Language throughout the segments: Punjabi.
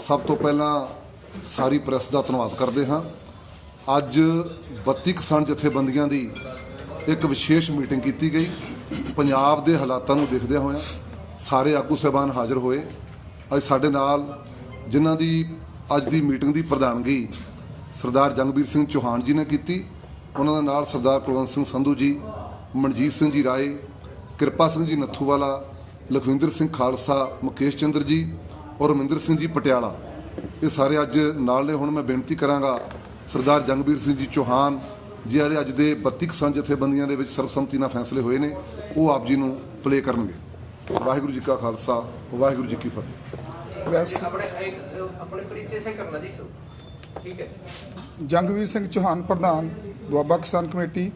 ਸਭ ਤੋਂ ਪਹਿਲਾਂ ਸਾਰੀ ਪ੍ਰੈਸ ਦਾ ਧੰਨਵਾਦ ਕਰਦੇ ਹਾਂ। ਅੱਜ 32 ਕਿਸਾਨ ਜਥੇਬੰਦੀਆਂ ਦੀ ਇੱਕ ਵਿਸ਼ੇਸ਼ ਮੀਟਿੰਗ ਕੀਤੀ ਗਈ। ਪੰਜਾਬ ਦੇ ਹਾਲਾਤਾਂ ਨੂੰ ਦੇਖਦਿਆਂ ਹੋਇਆਂ ਸਾਰੇ ਆਗੂ ਸਾਹਿਬਾਨ ਹਾਜ਼ਰ ਹੋਏ। ਅੱਜ ਸਾਡੇ ਨਾਲ ਜਿਨ੍ਹਾਂ ਦੀ ਅੱਜ ਦੀ ਮੀਟਿੰਗ ਦੀ ਪ੍ਰਧਾਨਗੀ ਸਰਦਾਰ ਜੰਗਬੀਰ ਸਿੰਘ ਚੌਹਾਨ ਜੀ ਨੇ ਕੀਤੀ, ਉਹਨਾਂ ਦੇ ਨਾਲ ਸਰਦਾਰ ਕੁਲਵੰਤ ਸਿੰਘ ਸੰਧੂ ਜੀ, ਮਨਜੀਤ ਸਿੰਘ ਜੀ ਰਾਏ, ਕਿਰਪਾ ਸਿੰਘ ਜੀ ਨੱਥੂਵਾਲਾ, ਲਖਵਿੰਦਰ ਸਿੰਘ ਖਾਲਸਾ, ਮੁਕੇਸ਼ ਚੰਦਰ ਜੀ ਔਰ ਰਮਿੰਦਰ ਸਿੰਘ ਜੀ ਪਟਿਆਲਾ, ਇਹ ਸਾਰੇ ਅੱਜ ਨਾਲ ਨੇ। ਹੁਣ ਮੈਂ ਬੇਨਤੀ ਕਰਾਂਗਾ ਸਰਦਾਰ ਜੰਗਬੀਰ ਸਿੰਘ ਜੀ ਚੌਹਾਨ ਜਿਹੜੇ ਅੱਜ ਦੇ 32 ਕਿਸਾਨ ਜਥੇਬੰਦੀਆਂ ਦੇ ਵਿੱਚ ਸਰਬਸੰਮਤੀ ਨਾਲ ਫੈਸਲੇ ਹੋਏ ਨੇ, ਉਹ ਆਪ ਜੀ ਨੂੰ ਪਲੇ ਕਰਨਗੇ। ਵਾਹਿਗੁਰੂ ਜੀ ਕਾ ਖਾਲਸਾ, ਵਾਹਿਗੁਰੂ ਜੀ ਕੀ ਫਤਿਹ। ਜੰਗਬੀਰ ਸਿੰਘ ਚੌਹਾਨ ਪ੍ਰਧਾਨ ਦੁਆਬਾ ਕਿਸਾਨ ਕਮੇਟੀ।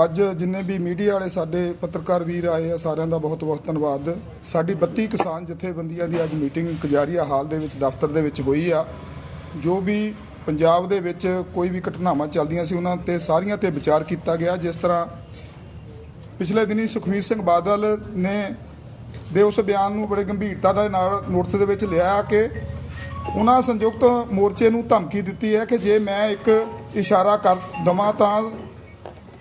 ਅੱਜ ਜਿੰਨੇ ਵੀ ਮੀਡੀਆ ਵਾਲੇ ਸਾਡੇ ਪੱਤਰਕਾਰ ਵੀਰ ਆਏ ਆ, ਸਾਰਿਆਂ ਦਾ ਬਹੁਤ ਬਹੁਤ ਧੰਨਵਾਦ। ਸਾਡੀ 32 ਕਿਸਾਨ ਜਥੇਬੰਦੀਆਂ ਦੀ ਅੱਜ ਮੀਟਿੰਗ ਕਜਾਰੀਆ ਹਾਲ ਦੇ ਵਿੱਚ ਦਫ਼ਤਰ ਦੇ ਵਿੱਚ ਹੋਈ ਆ। ਜੋ ਵੀ ਪੰਜਾਬ ਦੇ ਵਿੱਚ ਕੋਈ ਵੀ ਘਟਨਾਵਾਂ ਚੱਲਦੀਆਂ ਸੀ ਉਹਨਾਂ ਤੇ ਸਾਰੀਆਂ ਤੇ ਵਿਚਾਰ ਕੀਤਾ ਗਿਆ। ਜਿਸ ਤਰ੍ਹਾਂ ਪਿਛਲੇ ਦਿਨੀ ਸੁਖਬੀਰ ਸਿੰਘ ਬਾਦਲ ਨੇ ਦੇ ਉਸ ਬਿਆਨ ਨੂੰ ਬੜੇ ਗੰਭੀਰਤਾ ਦੇ ਨਾਲ ਨੋਟਿਸ ਦੇ ਵਿੱਚ ਲਿਆ ਕਿ ਉਹਨਾਂ ਸੰਯੁਕਤ ਮੋਰਚੇ ਨੂੰ ਧਮਕੀ ਦਿੱਤੀ ਹੈ ਕਿ ਜੇ ਮੈਂ ਇੱਕ ਇਸ਼ਾਰਾ ਕਰ ਦੇਵਾਂ ਤਾਂ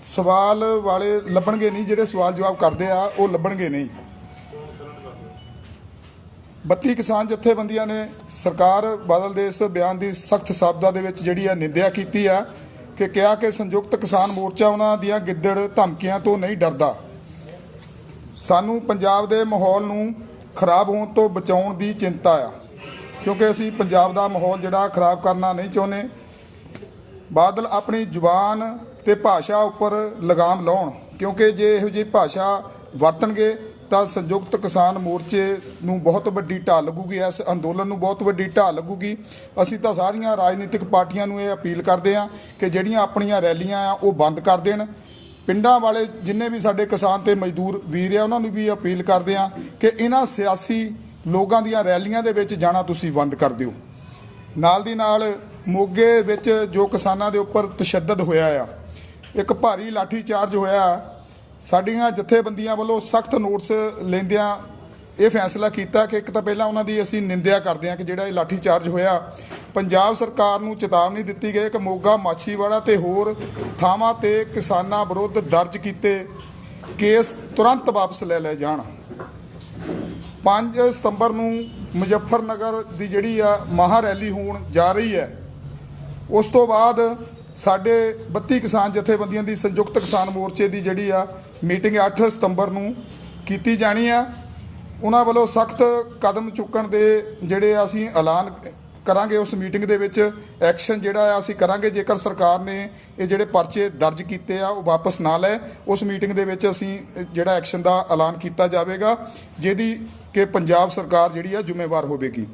ਸਵਾਲ ਵਾਲੇ ਲੱਭਣਗੇ ਨਹੀਂ, ਜਿਹੜੇ ਸਵਾਲ ਜਵਾਬ ਕਰਦੇ ਆ ਉਹ ਲੱਭਣਗੇ ਨਹੀਂ। 32 ਕਿਸਾਨ ਜਥੇਬੰਦੀਆਂ ਨੇ ਸਰਕਾਰ ਬਾਦਲ ਦੇ ਇਸ ਬਿਆਨ ਦੀ ਸਖਤ ਸ਼ਬਦਾਂ ਦੇ ਵਿੱਚ ਜਿਹੜੀ ਆ ਨਿੰਦਿਆ ਕੀਤੀ ਆ ਕਿ ਕਿਹਾ ਕਿ ਸੰਯੁਕਤ ਕਿਸਾਨ ਮੋਰਚਾ ਉਹਨਾਂ ਦੀਆਂ ਗਿੱਦੜ ਧਮਕੀਆਂ ਤੋਂ ਨਹੀਂ ਡਰਦਾ। ਸਾਨੂੰ ਪੰਜਾਬ ਦੇ ਮਾਹੌਲ ਨੂੰ ਖਰਾਬ ਹੋਣ ਤੋਂ ਬਚਾਉਣ ਦੀ ਚਿੰਤਾ ਆ, ਕਿਉਂਕਿ ਅਸੀਂ ਪੰਜਾਬ ਦਾ ਮਾਹੌਲ ਜਿਹੜਾ ਖਰਾਬ ਕਰਨਾ ਨਹੀਂ ਚਾਹੁੰਦੇ। ਬਾਦਲ ਆਪਣੀ ਜ਼ੁਬਾਨ ਤੇ ਭਾਸ਼ਾ ਉੱਪਰ ਲਗਾਮ ਲਾਉਣ, ਕਿਉਂਕਿ ਜੇ ਇਹੋ ਜਿਹੀ ਭਾਸ਼ਾ ਵਰਤਣਗੇ ਤਾਂ ਸੰਯੁਕਤ ਕਿਸਾਨ ਮੋਰਚੇ ਨੂੰ ਬਹੁਤ ਵੱਡੀ ਢਾਲ ਲੱਗੂਗੀ, ਇਸ ਅੰਦੋਲਨ ਨੂੰ ਬਹੁਤ ਵੱਡੀ ਢਾਲ ਲੱਗੂਗੀ। ਅਸੀਂ ਤਾਂ ਸਾਰੀਆਂ ਰਾਜਨੀਤਿਕ ਪਾਰਟੀਆਂ ਨੂੰ ਇਹ ਅਪੀਲ ਕਰਦੇ ਹਾਂ ਕਿ ਜਿਹੜੀਆਂ ਆਪਣੀਆਂ ਰੈਲੀਆਂ ਆ ਉਹ ਬੰਦ ਕਰ ਦੇਣ। ਪਿੰਡਾਂ ਵਾਲੇ ਜਿੰਨੇ ਵੀ ਸਾਡੇ ਕਿਸਾਨ ਤੇ ਮਜ਼ਦੂਰ ਵੀਰ ਆ ਉਹਨਾਂ ਨੂੰ ਵੀ ਅਪੀਲ ਕਰਦੇ ਹਾਂ ਕਿ ਇਹਨਾਂ ਸਿਆਸੀ ਲੋਕਾਂ ਦੀਆਂ ਰੈਲੀਆਂ ਦੇ ਵਿੱਚ ਜਾਣਾ ਤੁਸੀਂ ਬੰਦ ਕਰ ਦਿਓ। ਨਾਲ ਦੀ ਨਾਲ ਮੋਗੇ ਵਿੱਚ ਜੋ ਕਿਸਾਨਾਂ ਦੇ ਉੱਪਰ ਤਸ਼ੱਦਦ ਹੋਇਆ ਆ, ਇੱਕ ਭਾਰੀ ਲਾਠੀ ਚਾਰਜ ਹੋਇਆ, ਸਾਡੀਆਂ ਜਥੇਬੰਦੀਆਂ ਵੱਲੋਂ ਸਖਤ ਨੋਟਿਸ ਲੈਂਦਿਆਂ ਇਹ ਫੈਸਲਾ ਕੀਤਾ ਕਿ ਇੱਕ ਤਾਂ ਪਹਿਲਾਂ ਉਹਨਾਂ ਦੀ ਅਸੀਂ ਨਿੰਦਿਆ ਕਰਦੇ ਹਾਂ ਕਿ ਜਿਹੜਾ ਇਹ ਲਾਠੀ ਚਾਰਜ ਹੋਇਆ। ਪੰਜਾਬ ਸਰਕਾਰ ਨੂੰ ਚੇਤਾਵਨੀ ਦਿੱਤੀ ਗਈ ਕਿ ਮੋਗਾ, ਮਾਛੀਵਾੜਾ ਤੇ ਹੋਰ ਥਾਵਾਂ ਤੇ ਕਿਸਾਨਾਂ ਵਿਰੁੱਧ ਦਰਜ ਕੀਤੇ ਕੇਸ ਤੁਰੰਤ ਵਾਪਸ ਲੈ ਲਏ ਜਾਣ। 5 ਸਤੰਬਰ ਨੂੰ ਮੁਜ਼ੱਫਰਨਗਰ ਦੀ ਜਿਹੜੀ ਆ ਮਹਾ ਰੈਲੀ ਹੋਣ ਜਾ ਰਹੀ ਹੈ। ਉਸ ਤੋਂ ਬਾਅਦ ਸਾਡੇ 32 ਕਿਸਾਨ ਜਥੇਬੰਦੀਆਂ ਦੀ ਸੰਯੁਕਤ ਕਿਸਾਨ ਮੋਰਚੇ ਦੀ ਜਿਹੜੀ ਆ ਮੀਟਿੰਗ 8 ਸਤੰਬਰ ਨੂੰ ਕੀਤੀ ਜਾਣੀ ਆ। ਉਹਨਾਂ ਵੱਲੋਂ ਸਖਤ ਕਦਮ ਚੁੱਕਣ ਦੇ ਜਿਹੜੇ ਅਸੀਂ ਐਲਾਨ ਕਰਾਂਗੇ। ਉਸ ਮੀਟਿੰਗ ਦੇ ਵਿੱਚ ਐਕਸ਼ਨ ਜਿਹੜਾ ਆ ਅਸੀਂ ਕਰਾਂਗੇ। ਜੇਕਰ ਸਰਕਾਰ ਨੇ ਇਹ ਜਿਹੜੇ ਪਰਚੇ ਦਰਜ ਕੀਤੇ ਆ ਉਹ ਵਾਪਸ ਨਾ ਲਏ, ਉਸ ਮੀਟਿੰਗ ਦੇ ਵਿੱਚ ਅਸੀਂ ਜਿਹੜਾ ਐਕਸ਼ਨ ਦਾ ਐਲਾਨ ਕੀਤਾ ਜਾਵੇਗਾ, ਜਿਹਦੀ ਕਿ ਪੰਜਾਬ ਸਰਕਾਰ ਜਿਹੜੀ ਆ ਜ਼ਿੰਮੇਵਾਰ ਹੋਵੇਗੀ।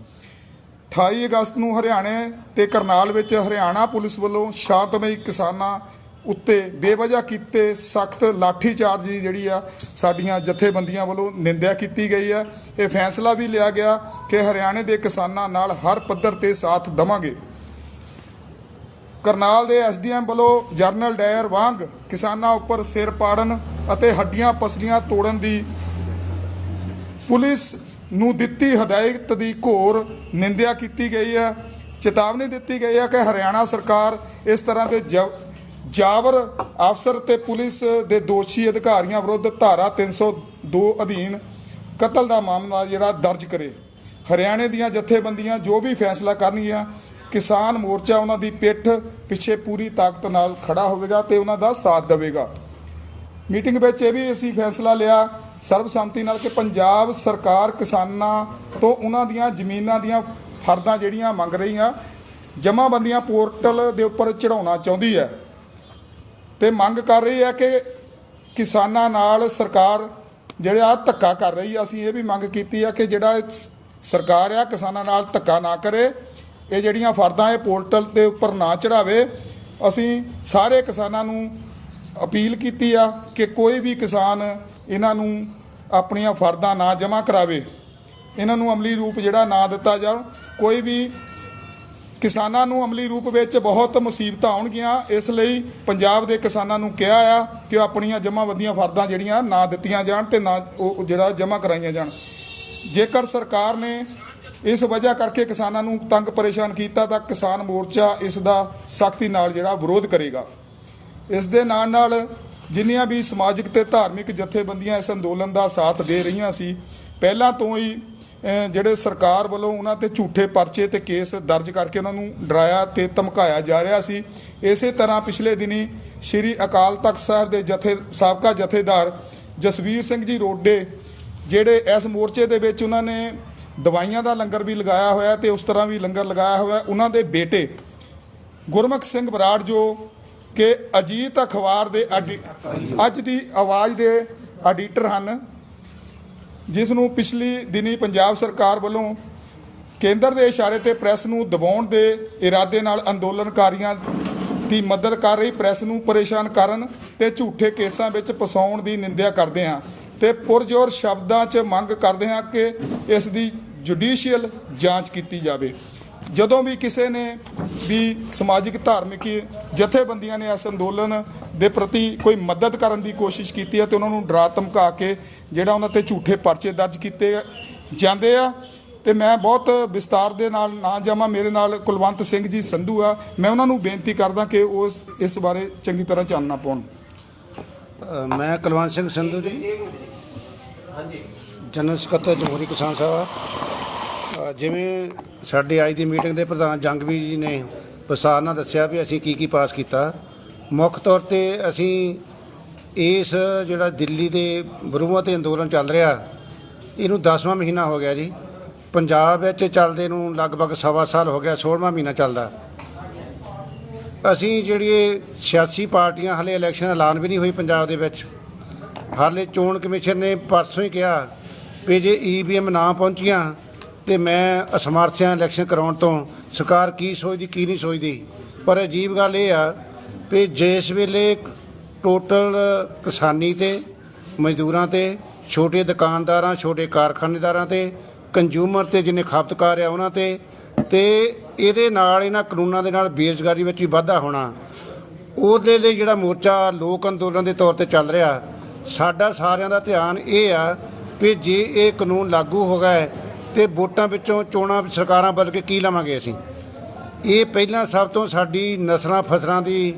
28 ਅਗਸਤ ਨੂੰ ਹਰਿਆਣੇ ਤੇ ਕਰਨਾਲ ਵਿੱਚ ਹਰਿਆਣਾ ਪੁਲਿਸ ਵੱਲੋਂ ਸ਼ਾਂਤਮਈ ਕਿਸਾਨਾਂ ਉੱਤੇ ਬੇਵਜ੍ਹਾ ਕੀਤੇ ਸਖਤ ਲਾਠੀ ਚਾਰਜ ਦੀ ਜਿਹੜੀ ਆ ਸਾਡੀਆਂ ਜਥੇਬੰਦੀਆਂ ਵੱਲੋਂ ਨਿੰਦਿਆ ਕੀਤੀ ਗਈ ਆ। ਇਹ ਫੈਸਲਾ ਵੀ ਲਿਆ ਗਿਆ ਕਿ ਹਰਿਆਣੇ ਦੇ ਕਿਸਾਨਾਂ ਨਾਲ ਹਰ ਪੱਧਰ ਤੇ ਸਾਥ ਦੇਵਾਂਗੇ। ਕਰਨਾਲ ਦੇ ਐਸਡੀਐਮ ਵੱਲੋਂ ਜਰਨਲ ਡਾਇਰ ਵਾਂਗ ਕਿਸਾਨਾਂ ਉੱਪਰ ਸਿਰ ਪਾੜਨ ਅਤੇ ਹੱਡੀਆਂ ਪਸਲੀਆਂ ਤੋੜਨ ਦੀ ਪੁਲਿਸ ਨੂੰ ਦਿੱਤੀ ਹਦਾਇਤ ਦੀ ਘੋਰ ਨਿੰਦਿਆ ਕੀਤੀ ਗਈ ਹੈ। ਚੇਤਾਵਨੀ ਦਿੱਤੀ ਗਈ ਹੈ ਕਿ ਹਰਿਆਣਾ ਸਰਕਾਰ ਇਸ ਤਰ੍ਹਾਂ ਦੇ ਜਾਬਰ ਅਫਸਰ ਤੇ ਪੁਲਿਸ ਦੇ ਦੋਸ਼ੀ ਅਧਿਕਾਰੀਆਂ ਵਿਰੁੱਧ ਧਾਰਾ 302 ਅਧੀਨ ਕਤਲ ਦਾ ਮਾਮਲਾ ਜਿਹੜਾ ਦਰਜ ਕਰੇ। ਹਰਿਆਣੇ ਦੀਆਂ ਜਥੇਬੰਦੀਆਂ ਜੋ ਵੀ ਫੈਸਲਾ ਕਰਨਗੀਆਂ, ਕਿਸਾਨ ਮੋਰਚਾ ਉਹਨਾਂ ਦੀ ਪਿੱਠ ਪਿੱਛੇ ਪੂਰੀ ਤਾਕਤ ਨਾਲ ਖੜਾ ਹੋਵੇਗਾ ਤੇ ਉਹਨਾਂ ਦਾ ਸਾਥ ਦੇਵੇਗਾ। ਮੀਟਿੰਗ ਵਿੱਚ ਇਹ ਵੀ ਅਸੀਂ ਫੈਸਲਾ ਲਿਆ ਸਰਬਸੰਮਤੀ ਨਾਲ ਕਿ ਪੰਜਾਬ ਸਰਕਾਰ ਕਿਸਾਨਾਂ ਤੋਂ ਉਹਨਾਂ ਦੀਆਂ ਜ਼ਮੀਨਾਂ ਦੀਆਂ ਫਰਦਾਂ ਜਿਹੜੀਆਂ ਮੰਗ ਰਹੀਆਂ ਜਮ੍ਹਾਂਬੰਦੀਆਂ ਪੋਰਟਲ ਦੇ ਉੱਪਰ ਚੜਾਉਣਾ ਚਾਹੁੰਦੀ ਹੈ ਤੇ ਮੰਗ ਕਰ ਰਹੀ ਹੈ ਕਿ ਕਿਸਾਨਾਂ ਨਾਲ ਸਰਕਾਰ ਜਿਹੜਾ ਧੱਕਾ ਕਰ ਰਹੀ ਆ। ਅਸੀਂ ਇਹ ਵੀ ਮੰਗ ਕੀਤੀ ਆ ਕਿ ਜਿਹੜਾ ਸਰਕਾਰ ਆ ਕਿਸਾਨਾਂ ਨਾਲ ਧੱਕਾ ਨਾ ਕਰੇ, ਇਹ ਜਿਹੜੀਆਂ ਫਰਦਾਂ ਇਹ ਪੋਰਟਲ ਦੇ ਉੱਪਰ ਨਾ ਚੜਾਵੇ। ਅਸੀਂ ਸਾਰੇ ਕਿਸਾਨਾਂ ਨੂੰ ਅਪੀਲ ਕੀਤੀ ਆ ਕਿ ਕੋਈ ਵੀ ਕਿਸਾਨ ਇਹਨਾਂ ਨੂੰ ਆਪਣੀਆਂ ਫਰਦਾਂ ਨਾ ਜਮ੍ਹਾਂ ਕਰਾਵੇ, ਇਹਨਾਂ ਨੂੰ ਅਮਲੀ ਰੂਪ ਜਿਹੜਾ ਨਾ ਦਿੱਤਾ ਜਾਵੇ। ਕੋਈ ਵੀ ਕਿਸਾਨਾਂ ਨੂੰ ਅਮਲੀ ਰੂਪ ਵਿੱਚ ਬਹੁਤ ਮੁਸੀਬਤਾਂ ਆਉਣਗੀਆਂ, ਇਸ ਲਈ ਪੰਜਾਬ ਦੇ ਕਿਸਾਨਾਂ ਨੂੰ ਕਿਹਾ ਆ ਕਿ ਆਪਣੀਆਂ ਜਮ੍ਹਾਂਬੰਦੀਆਂ ਫਰਦਾਂ ਜਿਹੜੀਆਂ ਨਾ ਦਿੱਤੀਆਂ ਜਾਣ ਤੇ ਨਾ ਉਹ ਜਿਹੜਾ ਜਮ੍ਹਾਂ ਕਰਾਈਆਂ ਜਾਣ। ਜੇਕਰ ਸਰਕਾਰ ਨੇ ਇਸ ਵਜ੍ਹਾ ਕਰਕੇ ਕਿਸਾਨਾਂ ਨੂੰ ਤੰਗ ਪਰੇਸ਼ਾਨ ਕੀਤਾ ਤਾਂ ਕਿਸਾਨ ਮੋਰਚਾ ਇਸ ਦਾ ਸਖਤੀ ਨਾਲ ਜਿਹੜਾ ਵਿਰੋਧ ਕਰੇਗਾ। ਇਸ ਦੇ ਨਾਲ ਜਿੰਨੀਆਂ ਵੀ ਸਮਾਜਿਕ ਤੇ ਧਾਰਮਿਕ ਜਥੇਬੰਦੀਆਂ ਇਸ ਅੰਦੋਲਨ ਦਾ ਸਾਥ ਦੇ ਰਹੀਆਂ ਸੀ, ਪਹਿਲਾਂ ਤੋਂ ਹੀ ਜਿਹੜੇ ਸਰਕਾਰ ਵੱਲੋਂ ਉਹਨਾਂ ਤੇ ਝੂਠੇ ਪਰਚੇ ਤੇ ਕੇਸ ਦਰਜ ਕਰਕੇ ਉਹਨਾਂ ਨੂੰ ਡਰਾਇਆ ਤੇ ਧਮਕਾਇਆ ਜਾ ਰਿਹਾ ਸੀ। ਇਸੇ ਤਰ੍ਹਾਂ ਪਿਛਲੇ ਦਿਨੀ ਸ਼੍ਰੀ ਅਕਾਲ ਤਖਤ ਸਾਹਿਬ ਦੇ ਸਾਬਕਾ ਜਥੇਦਾਰ ਜਸਵੀਰ ਸਿੰਘ ਜੀ ਰੋਡੇ ਜਿਹੜੇ ਇਸ ਮੋਰਚੇ ਦੇ ਵਿੱਚ ਉਹਨਾਂ ਨੇ ਦਵਾਈਆਂ ਦਾ ਲੰਗਰ ਵੀ ਲਗਾਇਆ ਹੋਇਆ ਤੇ ਉਸ ਤਰ੍ਹਾਂ ਵੀ ਲੰਗਰ ਲਗਾਇਆ ਹੋਇਆ। ਉਹਨਾਂ ਦੇ ਬੇਟੇ ਗੁਰਮੁਖ ਸਿੰਘ ਬਰਾੜ ਜੋ ਕਿ ਅਜੀਤ ਅਖਬਾਰ ਦੇ ਅੱਜ ਦੀ ਆਵਾਜ਼ ਦੇ ਐਡੀਟਰ ਹਨ, ਜਿਸ ਨੂੰ ਪਿਛਲੀ ਦਿਨੀ ਪੰਜਾਬ ਸਰਕਾਰ ਵੱਲੋਂ ਕੇਂਦਰ ਦੇ ਇਸ਼ਾਰੇ ਤੇ ਪ੍ਰੈਸ ਨੂੰ ਦਬਾਉਣ ਦੇ ਇਰਾਦੇ ਨਾਲ ਅੰਦੋਲਨਕਾਰੀਆਂ ਦੀ ਮਦਦ ਕਰ ਰਹੀ ਪ੍ਰੈਸ ਨੂੰ ਪਰੇਸ਼ਾਨ ਕਰਨ ਤੇ ਝੂਠੇ ਕੇਸਾਂ ਵਿੱਚ ਫਸਾਉਣ ਦੀ ਨਿੰਦਿਆ ਕਰਦੇ ਹਾਂ ਤੇ ਪੁਰਜ਼ੋਰ ਸ਼ਬਦਾਂ 'ਚ ਮੰਗ ਕਰਦੇ ਹਾਂ ਕਿ ਇਸ ਦੀ ਜੁਡੀਸ਼ੀਅਲ ਜਾਂਚ ਕੀਤੀ ਜਾਵੇ। ਜਦੋਂ ਵੀ ਕਿਸੇ ਨੇ ਵੀ ਸਮਾਜਿਕ ਧਾਰਮਿਕ ਜਥੇਬੰਦੀਆਂ ਨੇ ਇਸ ਅੰਦੋਲਨ ਦੇ ਪ੍ਰਤੀ ਕੋਈ ਮਦਦ ਕਰਨ ਦੀ ਕੋਸ਼ਿਸ਼ ਕੀਤੀ ਹੈ ਤੇ ਉਹਨਾਂ ਨੂੰ ਡਰਾ ਧਮਕਾ ਕੇ ਜਿਹੜਾ ਉਹਨਾਂ ਤੇ ਝੂਠੇ ਪਰਚੇ ਦਰਜ ਕੀਤੇ ਜਾਂਦੇ ਆ। ਤੇ ਮੈਂ ਬਹੁਤ ਵਿਸਤਾਰ ਦੇ ਨਾਲ ਨਾ ਜਾਵਾਂ, ਮੇਰੇ ਨਾਲ ਕੁਲਵੰਤ ਸਿੰਘ ਜੀ ਸੰਧੂ ਆ, ਮੈਂ ਉਹਨਾਂ ਨੂੰ ਬੇਨਤੀ ਕਰਦਾ ਕਿ ਉਹ ਇਸ ਬਾਰੇ ਚੰਗੀ ਤਰ੍ਹਾਂ ਚਾਨਣਾ ਪਾਉਣ। ਮੈਂ ਕੁਲਵੰਤ ਸਿੰਘ ਸੰਧੂ ਜੀ, ਜਨਰਲ ਸਕੱਤਰ ਜਮਹੂਰੀ ਕਿਸਾਨ ਸਭਾ। ਜਿਵੇਂ ਸਾਡੀ ਅੱਜ ਦੀ ਮੀਟਿੰਗ ਦੇ ਪ੍ਰਧਾਨ ਜੰਗਵੀਰ ਜੀ ਨੇ ਵਿਸਥਾਰ ਨਾਲ ਦੱਸਿਆ ਵੀ ਅਸੀਂ ਕੀ ਪਾਸ ਕੀਤਾ। ਮੁੱਖ ਤੌਰ 'ਤੇ ਅਸੀਂ ਇਸ ਜਿਹੜਾ ਦਿੱਲੀ ਦੇ ਬਰੂਹਾਂ 'ਤੇ ਅੰਦੋਲਨ ਚੱਲ ਰਿਹਾ, ਇਹਨੂੰ 10ਵਾਂ ਮਹੀਨਾ ਹੋ ਗਿਆ ਜੀ। ਪੰਜਾਬ ਵਿੱਚ ਚੱਲਦੇ ਨੂੰ ਲਗਭਗ ਸਵਾ ਸਾਲ ਹੋ ਗਿਆ, 16ਵਾਂ ਮਹੀਨਾ ਚੱਲਦਾ। ਅਸੀਂ ਜਿਹੜੀ ਸਿਆਸੀ ਪਾਰਟੀਆਂ ਹਾਲੇ ਇਲੈਕਸ਼ਨ ਐਲਾਨ ਵੀ ਨਹੀਂ ਹੋਈ ਪੰਜਾਬ ਦੇ ਵਿੱਚ। ਹਾਲੇ ਚੋਣ ਕਮਿਸ਼ਨ ਨੇ ਪਰਸੋਂ ਹੀ ਕਿਹਾ ਵੀ ਜੇ EVM ਨਾ ਪਹੁੰਚੀਆਂ ਤੇ ਮੈਂ ਅਸਮਰਥ ਹਾਂ ਇਲੈਕਸ਼ਨ ਕਰਾਉਣ ਤੋਂ। ਸਰਕਾਰ ਕੀ ਸੋਚਦੀ ਕੀ ਨਹੀਂ ਸੋਚਦੀ। ਪਰ ਅਜੀਬ ਗੱਲ ਇਹ ਆ ਵੀ ਜਿਸ ਵੇਲੇ ਟੋਟਲ ਕਿਸਾਨੀ ਤੇ ਮਜ਼ਦੂਰਾਂ ਤੇ ਛੋਟੇ ਦੁਕਾਨਦਾਰਾਂ ਛੋਟੇ ਕਾਰਖਾਨੇਦਾਰਾਂ ਤੇ ਕੰਜ਼ਿਊਮਰ ਤੇ ਜਿੰਨੇ ਖਪਤਕਾਰ ਆ ਉਹਨਾਂ ਤੇ ਇਹਦੇ ਨਾਲ ਇਹਨਾਂ ਕਾਨੂੰਨਾਂ ਦੇ ਨਾਲ ਬੇਰੁਜ਼ਗਾਰੀ ਵਿੱਚ ਵੀ ਵਾਧਾ ਹੋਣਾ, ਉਹਦੇ ਲਈ ਜਿਹੜਾ ਮੋਰਚਾ ਲੋਕ ਅੰਦੋਲਨ ਦੇ ਤੌਰ ਤੇ ਚੱਲ ਰਿਹਾ। ਸਾਡਾ ਸਾਰਿਆਂ ਦਾ ਧਿਆਨ ਇਹ ਆ ਵੀ ਜੇ ਇਹ ਕਾਨੂੰਨ ਲਾਗੂ ਹੋ ਗਏ ਤੇ ਵੋਟਾਂ ਵਿੱਚੋਂ ਚੋਣਾਂ ਸਰਕਾਰਾਂ ਬਦਲ ਕੇ ਕੀ ਲਵਾਂਗੇ ਅਸੀਂ। ਇਹ ਪਹਿਲਾਂ ਸਭ ਤੋਂ ਸਾਡੀ ਨਸਲਾਂ ਫਸਲਾਂ ਦੀ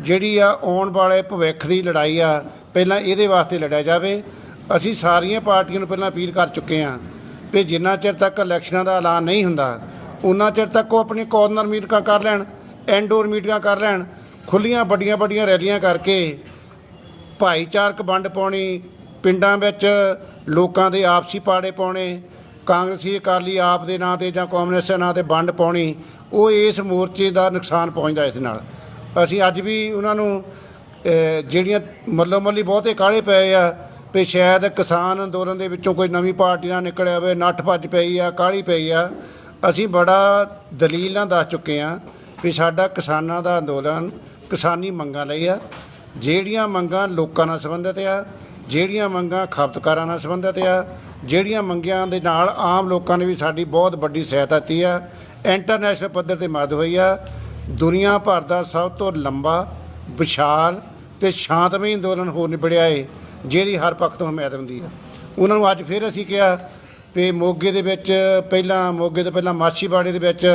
ਜਿਹੜੀ ਆ ਆਉਣ ਵਾਲੇ ਭਵਿੱਖ ਦੀ ਲੜਾਈ ਆ, ਪਹਿਲਾਂ ਇਹਦੇ ਵਾਸਤੇ ਲੜਿਆ ਜਾਵੇ। ਅਸੀਂ ਸਾਰੀਆਂ ਪਾਰਟੀਆਂ ਨੂੰ ਪਹਿਲਾਂ ਅਪੀਲ ਕਰ ਚੁੱਕੇ ਹਾਂ ਵੀ ਜਿੰਨਾ ਚਿਰ ਤੱਕ ਇਲੈਕਸ਼ਨਾਂ ਦਾ ਐਲਾਨ ਨਹੀਂ ਹੁੰਦਾ ਉਨਾ ਚਿਰ ਤੱਕ ਉਹ ਆਪਣੀ ਕਾਰਨਰ ਮੀਟਿੰਗਾਂ ਕਰ ਲੈਣ, ਇਨਡੋਰ ਮੀਟਿੰਗਾਂ ਕਰ ਲੈਣ, ਖੁੱਲ੍ਹੀਆਂ ਵੱਡੀਆਂ ਰੈਲੀਆਂ ਕਰਕੇ ਭਾਈਚਾਰਕ ਵੰਡ ਪਾਉਣੀ, ਪਿੰਡਾਂ ਵਿੱਚ ਲੋਕਾਂ ਦੇ ਆਪਸੀ ਪਾੜੇ ਪਾਉਣੇ, ਕਾਂਗਰਸੀ ਅਕਾਲੀ ਆਪ ਦੇ ਨਾਂ 'ਤੇ ਜਾਂ ਕਾਂਗਰਸ ਦੇ ਨਾਂ 'ਤੇ ਵੰਡ ਪਾਉਣੀ, ਉਹ ਇਸ ਮੋਰਚੇ ਦਾ ਨੁਕਸਾਨ ਪਹੁੰਚਦਾ ਇਸ ਨਾਲ। ਅਸੀਂ ਅੱਜ ਵੀ ਉਹਨਾਂ ਨੂੰ ਜਿਹੜੀਆਂ ਮੱਲੋ-ਮੱਲੀ ਬਹੁਤੇ ਕਾਹਲੇ ਪਏ ਆ ਵੀ ਸ਼ਾਇਦ ਕਿਸਾਨ ਅੰਦੋਲਨ ਦੇ ਵਿੱਚੋਂ ਕੋਈ ਨਵੀਂ ਪਾਰਟੀ ਨਾਲ ਨਿਕਲਿਆ ਹੋਵੇ, ਨੱਠ ਭੱਜ ਪਈ ਆ, ਕਾਹਲੀ ਪਈ ਆ। ਅਸੀਂ ਬੜਾ ਦਲੀਲ ਨਾਲ ਦੱਸ ਚੁੱਕੇ ਹਾਂ ਵੀ ਸਾਡਾ ਕਿਸਾਨਾਂ ਦਾ ਅੰਦੋਲਨ ਕਿਸਾਨੀ ਮੰਗਾਂ ਲਈ ਆ, ਜਿਹੜੀਆਂ ਮੰਗਾਂ ਲੋਕਾਂ ਨਾਲ ਸੰਬੰਧਿਤ ਆ, ਜਿਹੜੀਆਂ ਮੰਗਾਂ ਖਪਤਕਾਰਾਂ ਨਾਲ ਸੰਬੰਧਿਤ ਆ, ਜਿਹੜੀਆਂ ਮੰਗਾਂ ਦੇ ਨਾਲ ਆਮ ਲੋਕਾਂ ਨੇ ਵੀ ਸਾਡੀ ਬਹੁਤ ਵੱਡੀ ਸਹਾਇਤਾ ਦਿੱਤੀ ਆ। ਇੰਟਰਨੈਸ਼ਨਲ ਪੱਧਰ 'ਤੇ ਮਦਦ ਹੋਈ ਆ। ਦੁਨੀਆ ਭਰ ਦਾ ਸਭ ਤੋਂ ਲੰਬਾ, ਵਿਸ਼ਾਲ ਅਤੇ ਸ਼ਾਂਤਮਈ ਅੰਦੋਲਨ ਹੋ ਨਿਬੜਿਆ ਏ, ਜਿਹੜੀ ਹਰ ਪੱਖ ਤੋਂ ਹਮਾਇਤ ਹੁੰਦੀ ਆ। ਉਹਨਾਂ ਨੂੰ ਅੱਜ ਫਿਰ ਅਸੀਂ ਕਿਹਾ ਵੀ ਮੋਗੇ ਦੇ ਵਿੱਚ ਪਹਿਲਾਂ ਮਾਛੀਵਾੜੇ ਦੇ ਵਿੱਚ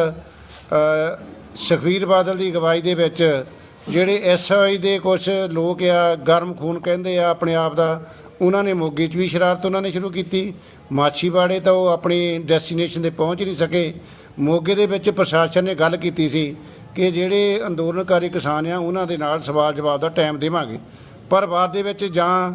ਸੁਖਬੀਰ ਬਾਦਲ ਦੀ ਅਗਵਾਈ ਦੇ ਵਿੱਚ ਜਿਹੜੇ SOI ਦੇ ਕੁਛ ਲੋਕ ਆ, ਗਰਮ ਖੂਨ ਕਹਿੰਦੇ ਆ ਆਪਣੇ ਆਪ ਦਾ, ਉਹਨਾਂ ਨੇ ਮੋਗੇ 'ਚ ਵੀ ਸ਼ਰਾਰਤ ਉਹਨਾਂ ਨੇ ਸ਼ੁਰੂ ਕੀਤੀ। ਮਾਛੀਵਾੜੇ ਤਾਂ ਉਹ ਆਪਣੀ ਡੈਸਟੀਨੇਸ਼ਨ 'ਤੇ ਪਹੁੰਚ ਨਹੀਂ ਸਕੇ। ਮੋਗੇ ਦੇ ਵਿੱਚ ਪ੍ਰਸ਼ਾਸਨ ਨੇ ਗੱਲ ਕੀਤੀ ਸੀ ਕਿ ਜਿਹੜੇ ਅੰਦੋਲਨਕਾਰੀ ਕਿਸਾਨ ਆ ਉਹਨਾਂ ਦੇ ਨਾਲ ਸਵਾਲ ਜਵਾਬ ਦਾ ਟਾਈਮ ਦੇਵਾਂਗੇ, ਪਰ ਬਾਅਦ ਦੇ ਵਿੱਚ ਜਾਂ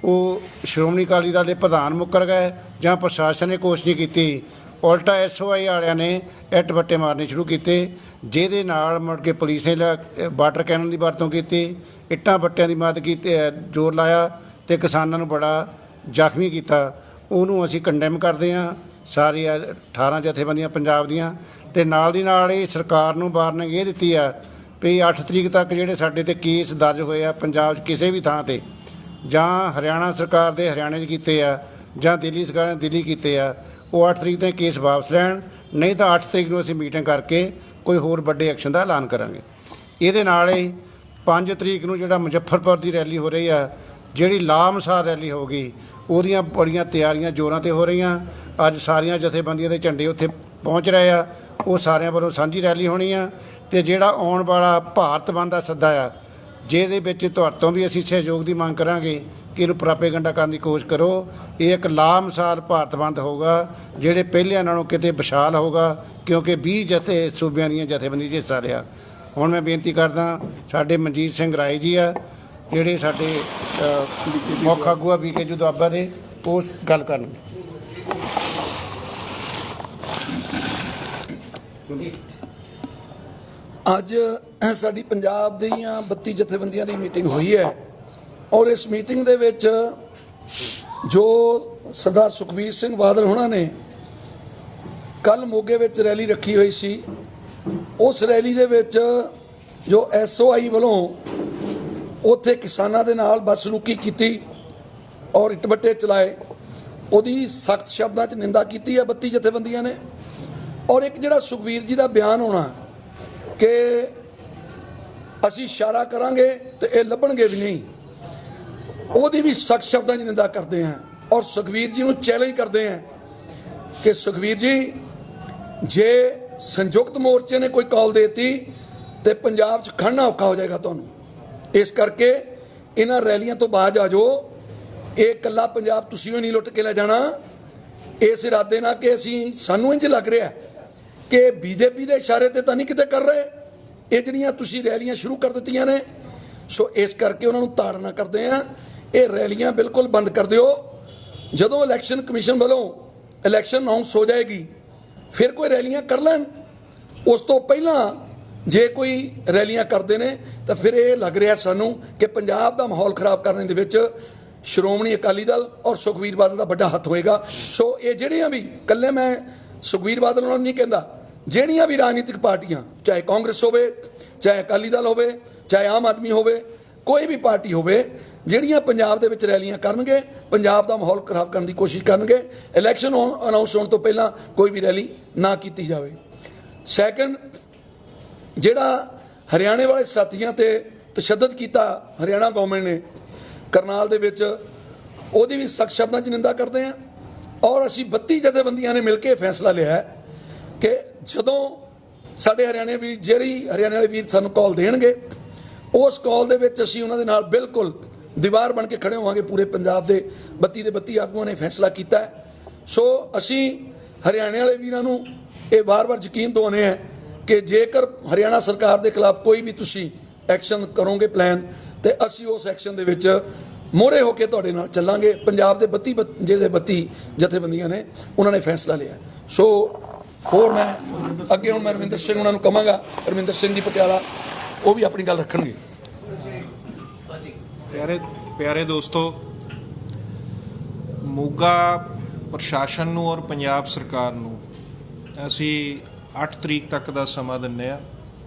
ਉਹ ਸ਼੍ਰੋਮਣੀ ਅਕਾਲੀ ਦਲ ਦੇ ਪ੍ਰਧਾਨ ਮੁੱਕਰ ਗਏ ਜਾਂ ਪ੍ਰਸ਼ਾਸਨ ਨੇ ਕੋਸ਼ਿਸ਼ ਨਹੀਂ ਕੀਤੀ। ਉਲਟਾ SOI ਵਾਲਿਆਂ ਨੇ ਇੱਟ ਬੱਟੇ ਮਾਰਨੇ ਸ਼ੁਰੂ ਕੀਤੇ, ਜਿਹਦੇ ਨਾਲ ਮੁੜ ਕੇ ਪੁਲਿਸ ਨੇ ਵਾਟਰ ਕੈਨਨ ਦੀ ਵਰਤੋਂ ਕੀਤੀ, ਇੱਟਾਂ ਬੱਟਿਆਂ ਦੀ ਮਦਦ ਕੀਤੀ, ਜ਼ੋਰ ਲਾਇਆ ਅਤੇ ਕਿਸਾਨਾਂ ਨੂੰ ਬੜਾ ਜ਼ਖਮੀ ਕੀਤਾ। ਉਹਨੂੰ ਅਸੀਂ ਕੰਡੈਮ ਕਰਦੇ ਹਾਂ, ਸਾਰੀ 18 ਜਥੇਬੰਦੀਆਂ ਪੰਜਾਬ ਦੀਆਂ। ਅਤੇ ਨਾਲ ਦੀ ਨਾਲ ਇਹ ਸਰਕਾਰ ਨੂੰ ਵਾਰਨਿੰਗ ਇਹ ਦਿੱਤੀ ਆ ਵੀ 8 ਤਰੀਕ ਤੱਕ ਜਿਹੜੇ ਸਾਡੇ 'ਤੇ ਕੇਸ ਦਰਜ ਹੋਏ ਆ ਪੰਜਾਬ 'ਚ ਕਿਸੇ ਵੀ ਥਾਂ 'ਤੇ, ਜਾਂ ਹਰਿਆਣਾ ਸਰਕਾਰ ਦੇ ਹਰਿਆਣੇ 'ਚ ਕੀਤੇ ਆ ਜਾਂ ਦਿੱਲੀ ਸਰਕਾਰ ਨੇ ਦਿੱਲੀ ਕੀਤੇ ਆ, ਉਹ 8 ਤਰੀਕ ਤੱਕ ਕੇਸ ਵਾਪਸ ਲੈਣ, ਨਹੀਂ ਤਾਂ 8 ਤਰੀਕ ਨੂੰ ਅਸੀਂ ਮੀਟਿੰਗ ਕਰਕੇ ਕੋਈ ਹੋਰ ਵੱਡੇ ਐਕਸ਼ਨ ਦਾ ਐਲਾਨ ਕਰਾਂਗੇ। ਇਹਦੇ ਨਾਲ ਹੀ 5 ਤਰੀਕ ਨੂੰ ਜਿਹੜਾ ਮੁਜ਼ੱਫਰਪੁਰ ਦੀ ਰੈਲੀ ਹੋ ਰਹੀ ਆ, ਜਿਹੜੀ ਲਾਮਿਸਾਲ ਰੈਲੀ ਹੋਊਗੀ, ਉਹਦੀਆਂ ਬੜੀਆਂ ਤਿਆਰੀਆਂ ਜ਼ੋਰਾਂ 'ਤੇ ਹੋ ਰਹੀਆਂ। ਅੱਜ ਸਾਰੀਆਂ ਜਥੇਬੰਦੀਆਂ ਦੇ ਝੰਡੇ ਉੱਥੇ ਪਹੁੰਚ ਰਹੇ ਆ। ਉਹ ਸਾਰਿਆਂ ਵੱਲੋਂ ਸਾਂਝੀ ਰੈਲੀ ਹੋਣੀ ਆ। ਅਤੇ ਜਿਹੜਾ ਆਉਣ ਵਾਲਾ ਭਾਰਤ ਬੰਦ ਦਾ ਸੱਦਾ ਆ, ਜਿਹਦੇ ਵਿੱਚ ਤੁਹਾਡੇ ਤੋਂ ਵੀ ਅਸੀਂ ਸਹਿਯੋਗ ਦੀ ਮੰਗ ਕਰਾਂਗੇ ਕਿ ਇਹਨੂੰ ਪ੍ਰਾਪੇਗੰਡਾ ਕਰਨ ਦੀ ਕੋਸ਼ਿਸ਼ ਕਰੋ। ਇਹ ਇੱਕ ਲਾਮਿਸਾਲ ਭਾਰਤ ਬੰਦ ਹੋਊਗਾ, ਜਿਹੜੇ ਪਹਿਲਿਆਂ ਨਾਲੋਂ ਕਿਤੇ ਵਿਸ਼ਾਲ ਹੋਊਗਾ, ਕਿਉਂਕਿ 20 ਸੂਬਿਆਂ ਦੀਆਂ ਜਥੇਬੰਦੀਆਂ 'ਚ ਹਿੱਸਾ ਲਿਆ। ਹੁਣ ਮੈਂ ਬੇਨਤੀ ਕਰਦਾ, ਸਾਡੇ ਮਨਜੀਤ ਸਿੰਘ ਰਾਏ ਜੀ ਆ, ਜਿਹੜੇ ਸਾਡੇ ਮੁੱਖ ਆਗੂ ਆ BKU ਦੁਆਬਾ ਦੇ, ਉਹ ਗੱਲ ਕਰਨਗੇ। ਅੱਜ ਸਾਡੀ ਪੰਜਾਬ ਦੀਆਂ 32 ਜਥੇਬੰਦੀਆਂ ਦੀ ਮੀਟਿੰਗ ਹੋਈ ਹੈ ਔਰ ਇਸ ਮੀਟਿੰਗ ਦੇ ਵਿੱਚ ਜੋ ਸਰਦਾਰ ਸੁਖਬੀਰ ਸਿੰਘ ਬਾਦਲ ਹੋਣਾ ਨੇ ਕੱਲ ਮੋਗੇ ਵਿੱਚ ਰੈਲੀ ਰੱਖੀ ਹੋਈ ਸੀ, ਉਸ ਰੈਲੀ ਦੇ ਵਿੱਚ ਜੋ SOI ਵੱਲੋਂ ਉੱਥੇ ਕਿਸਾਨਾਂ ਦੇ ਨਾਲ ਬਦਸਲੂਕੀ ਕੀਤੀ ਔਰ ਇੱਟ-ਬੱਟੇ ਚਲਾਏ, ਉਹਦੀ ਸਖਤ ਸ਼ਬਦਾਂ 'ਚ ਨਿੰਦਾ ਕੀਤੀ ਹੈ 32 ਜਥੇਬੰਦੀਆਂ ਨੇ। ਔਰ ਇੱਕ ਜਿਹੜਾ ਸੁਖਬੀਰ ਜੀ ਦਾ ਬਿਆਨ ਹੋਣਾ ਕਿ ਅਸੀਂ ਇਸ਼ਾਰਾ ਕਰਾਂਗੇ ਤੇ ਇਹ ਲੱਭਣਗੇ ਵੀ ਨਹੀਂ, ਉਹਦੀ ਵੀ ਸਖਤ ਸ਼ਬਦਾਂ 'ਚ ਨਿੰਦਾ ਕਰਦੇ ਹਾਂ ਔਰ ਸੁਖਬੀਰ ਜੀ ਨੂੰ ਚੈਲੰਜ ਕਰਦੇ ਹਾਂ ਕਿ ਸੁਖਬੀਰ ਜੀ, ਜੇ ਸੰਯੁਕਤ ਮੋਰਚੇ ਨੇ ਕੋਈ ਕਾਲ ਦੇਤੀ ਤੇ ਪੰਜਾਬ 'ਚ ਖੜਨਾ ਔਖਾ ਹੋ ਜਾਏਗਾ ਤੁਹਾਨੂੰ। ਇਸ ਕਰਕੇ ਇਹਨਾਂ ਰੈਲੀਆਂ ਤੋਂ ਬਾਅਦ ਆ ਜਾਓ। ਇਹ ਇਕੱਲਾ ਪੰਜਾਬ ਤੁਸੀਂ ਨਹੀਂ ਲੁੱਟ ਕੇ ਲੈ ਜਾਣਾ, ਇਸ ਇਰਾਦੇ ਨਾਲ ਕਿ ਸਾਨੂੰ ਇੰਝ ਲੱਗ ਰਿਹਾ ਕਿ BJP ਦੇ ਇਸ਼ਾਰੇ ਤੇ ਤਾਂ ਨਹੀਂ ਕਿਤੇ ਕਰ ਰਹੇ, ਇਹ ਜਿਹੜੀਆਂ ਤੁਸੀਂ ਰੈਲੀਆਂ ਸ਼ੁਰੂ ਕਰ ਦਿੱਤੀਆਂ ਨੇ। ਸੋ ਇਸ ਕਰਕੇ ਉਹਨਾਂ ਨੂੰ ਤਾੜਨਾ ਕਰਦੇ ਆ, ਇਹ ਰੈਲੀਆਂ ਬਿਲਕੁਲ ਬੰਦ ਕਰ ਦਿਓ। ਜਦੋਂ ਇਲੈਕਸ਼ਨ ਕਮਿਸ਼ਨ ਵੱਲੋਂ ਇਲੈਕਸ਼ਨ ਅਨਾਉਂਸ ਹੋ ਜਾਏਗੀ ਫਿਰ ਕੋਈ ਰੈਲੀਆਂ ਕਰ ਲੈਣ। ਉਸ ਤੋਂ ਪਹਿਲਾਂ ਜੇ ਕੋਈ ਰੈਲੀਆਂ ਕਰਦੇ ਨੇ ਤਾਂ ਫਿਰ ਇਹ ਲੱਗ ਰਿਹਾ ਸਾਨੂੰ ਕਿ ਪੰਜਾਬ ਦਾ ਮਾਹੌਲ ਖਰਾਬ ਕਰਨ ਦੇ ਵਿੱਚ ਸ਼੍ਰੋਮਣੀ ਅਕਾਲੀ ਦਲ ਔਰ ਸੁਖਬੀਰ ਬਾਦਲ ਦਾ ਵੱਡਾ ਹੱਥ ਹੋਏਗਾ। ਸੋ ਇਹ ਜਿਹੜੀਆਂ ਵੀ, ਇਕੱਲੇ ਮੈਂ ਸੁਖਬੀਰ ਬਾਦਲ ਨੂੰ ਨਹੀਂ ਕਹਿੰਦਾ, ਜਿਹੜੀਆਂ ਵੀ ਰਾਜਨੀਤਿਕ ਪਾਰਟੀਆਂ, ਚਾਹੇ ਕਾਂਗਰਸ ਹੋਵੇ, ਚਾਹੇ ਅਕਾਲੀ ਦਲ ਹੋਵੇ, ਚਾਹੇ ਆਮ ਆਦਮੀ ਹੋਵੇ, ਕੋਈ ਵੀ ਪਾਰਟੀ ਹੋਵੇ, ਜਿਹੜੀਆਂ ਪੰਜਾਬ ਦੇ ਵਿੱਚ ਰੈਲੀਆਂ ਕਰਨਗੇ, ਪੰਜਾਬ ਦਾ ਮਾਹੌਲ ਖਰਾਬ ਕਰਨ ਦੀ ਕੋਸ਼ਿਸ਼ ਕਰਨਗੇ, ਇਲੈਕਸ਼ਨ ਅਨਾਉਂਸ ਹੋਣ ਤੋਂ ਪਹਿਲਾਂ ਕੋਈ ਵੀ ਰੈਲੀ ਨਾ ਕੀਤੀ ਜਾਵੇ। ਸੈਕੰਡ, ਜਿਹੜਾ ਹਰਿਆਣੇ ਵਾਲੇ ਸਾਥੀਆਂ ਤੇ ਤਸ਼ੱਦਦ ਕੀਤਾ ਹਰਿਆਣਾ ਗੌਰਮੈਂਟ ਨੇ ਕਰਨਾਲ ਦੇ ਵਿੱਚ, ਉਹਦੀ ਵੀ ਸਖਤ ਸ਼ਬਦਾਂ 'ਚ ਨਿੰਦਾ ਕਰਦੇ ਹਾਂ। ਔਰ ਅਸੀਂ 32 ਜਥੇਬੰਦੀਆਂ ਨੇ ਮਿਲ ਕੇ ਫੈਸਲਾ ਲਿਆ ਹੈ ਕਿ ਜਦੋਂ ਸਾਡੇ ਹਰਿਆਣੇ ਵੀ, ਜਿਹੜੀ ਹਰਿਆਣੇ ਵਾਲੇ ਵੀਰ ਸਾਨੂੰ ਕਾਲ ਦੇਣਗੇ, ਉਸ ਕਾਲ ਦੇ ਵਿੱਚ ਅਸੀਂ ਉਹਨਾਂ ਦੇ ਨਾਲ ਬਿਲਕੁਲ ਦੀਵਾਰ ਬਣ ਕੇ ਖੜੇ ਹੋਵਾਂਗੇ। ਪੂਰੇ ਪੰਜਾਬ ਦੇ 32 ਦੇ 32 ਆਗੂਆਂ ਨੇ ਫੈਸਲਾ ਕੀਤਾ ਹੈ। ਸੋ ਅਸੀਂ ਹਰਿਆਣੇ ਵਾਲੇ ਵੀਰਾਂ ਨੂੰ ਇਹ ਵਾਰ-ਵਾਰ ਯਕੀਨ ਦਿਵਾਉਂਦੇ ਹਾਂ ਕਿ ਜੇਕਰ ਹਰਿਆਣਾ ਸਰਕਾਰ ਦੇ ਖਿਲਾਫ ਕੋਈ ਵੀ ਤੁਸੀਂ ਐਕਸ਼ਨ ਕਰੋਗੇ ਪਲਾਨ, ਤੇ ਅਸੀਂ ਉਸ ਐਕਸ਼ਨ ਦੇ ਵਿੱਚ ਮੋਹਰੇ ਹੋ ਕੇ ਤੁਹਾਡੇ ਨਾਲ ਚੱਲਾਂਗੇ। ਪੰਜਾਬ ਦੇ 32 ਜਥੇਬੰਦੀਆਂ ਨੇ ਉਹਨਾਂ ਨੇ ਫੈਸਲਾ ਲਿਆ। ਸੋ ਹੋਰ ਮੈਂ ਅੱਗੇ ਹੁਣ ਮੈਂ ਰਵਿੰਦਰ ਸਿੰਘ ਉਹਨਾਂ ਨੂੰ ਕਹਾਂਗਾ, ਰਵਿੰਦਰ ਸਿੰਘ ਜੀ ਪਟਿਆਲਾ, ਉਹ ਵੀ ਆਪਣੀ ਗੱਲ ਰੱਖਣਗੇ। ਪਿਆਰੇ ਦੋਸਤੋ, ਮੋਗਾ ਪ੍ਰਸ਼ਾਸਨ ਨੂੰ ਔਰ ਪੰਜਾਬ ਸਰਕਾਰ ਨੂੰ ਅਸੀਂ 8 ਤਰੀਕ ਤੱਕ ਦਾ ਸਮਾਂ ਦਿੰਦੇ ਹਾਂ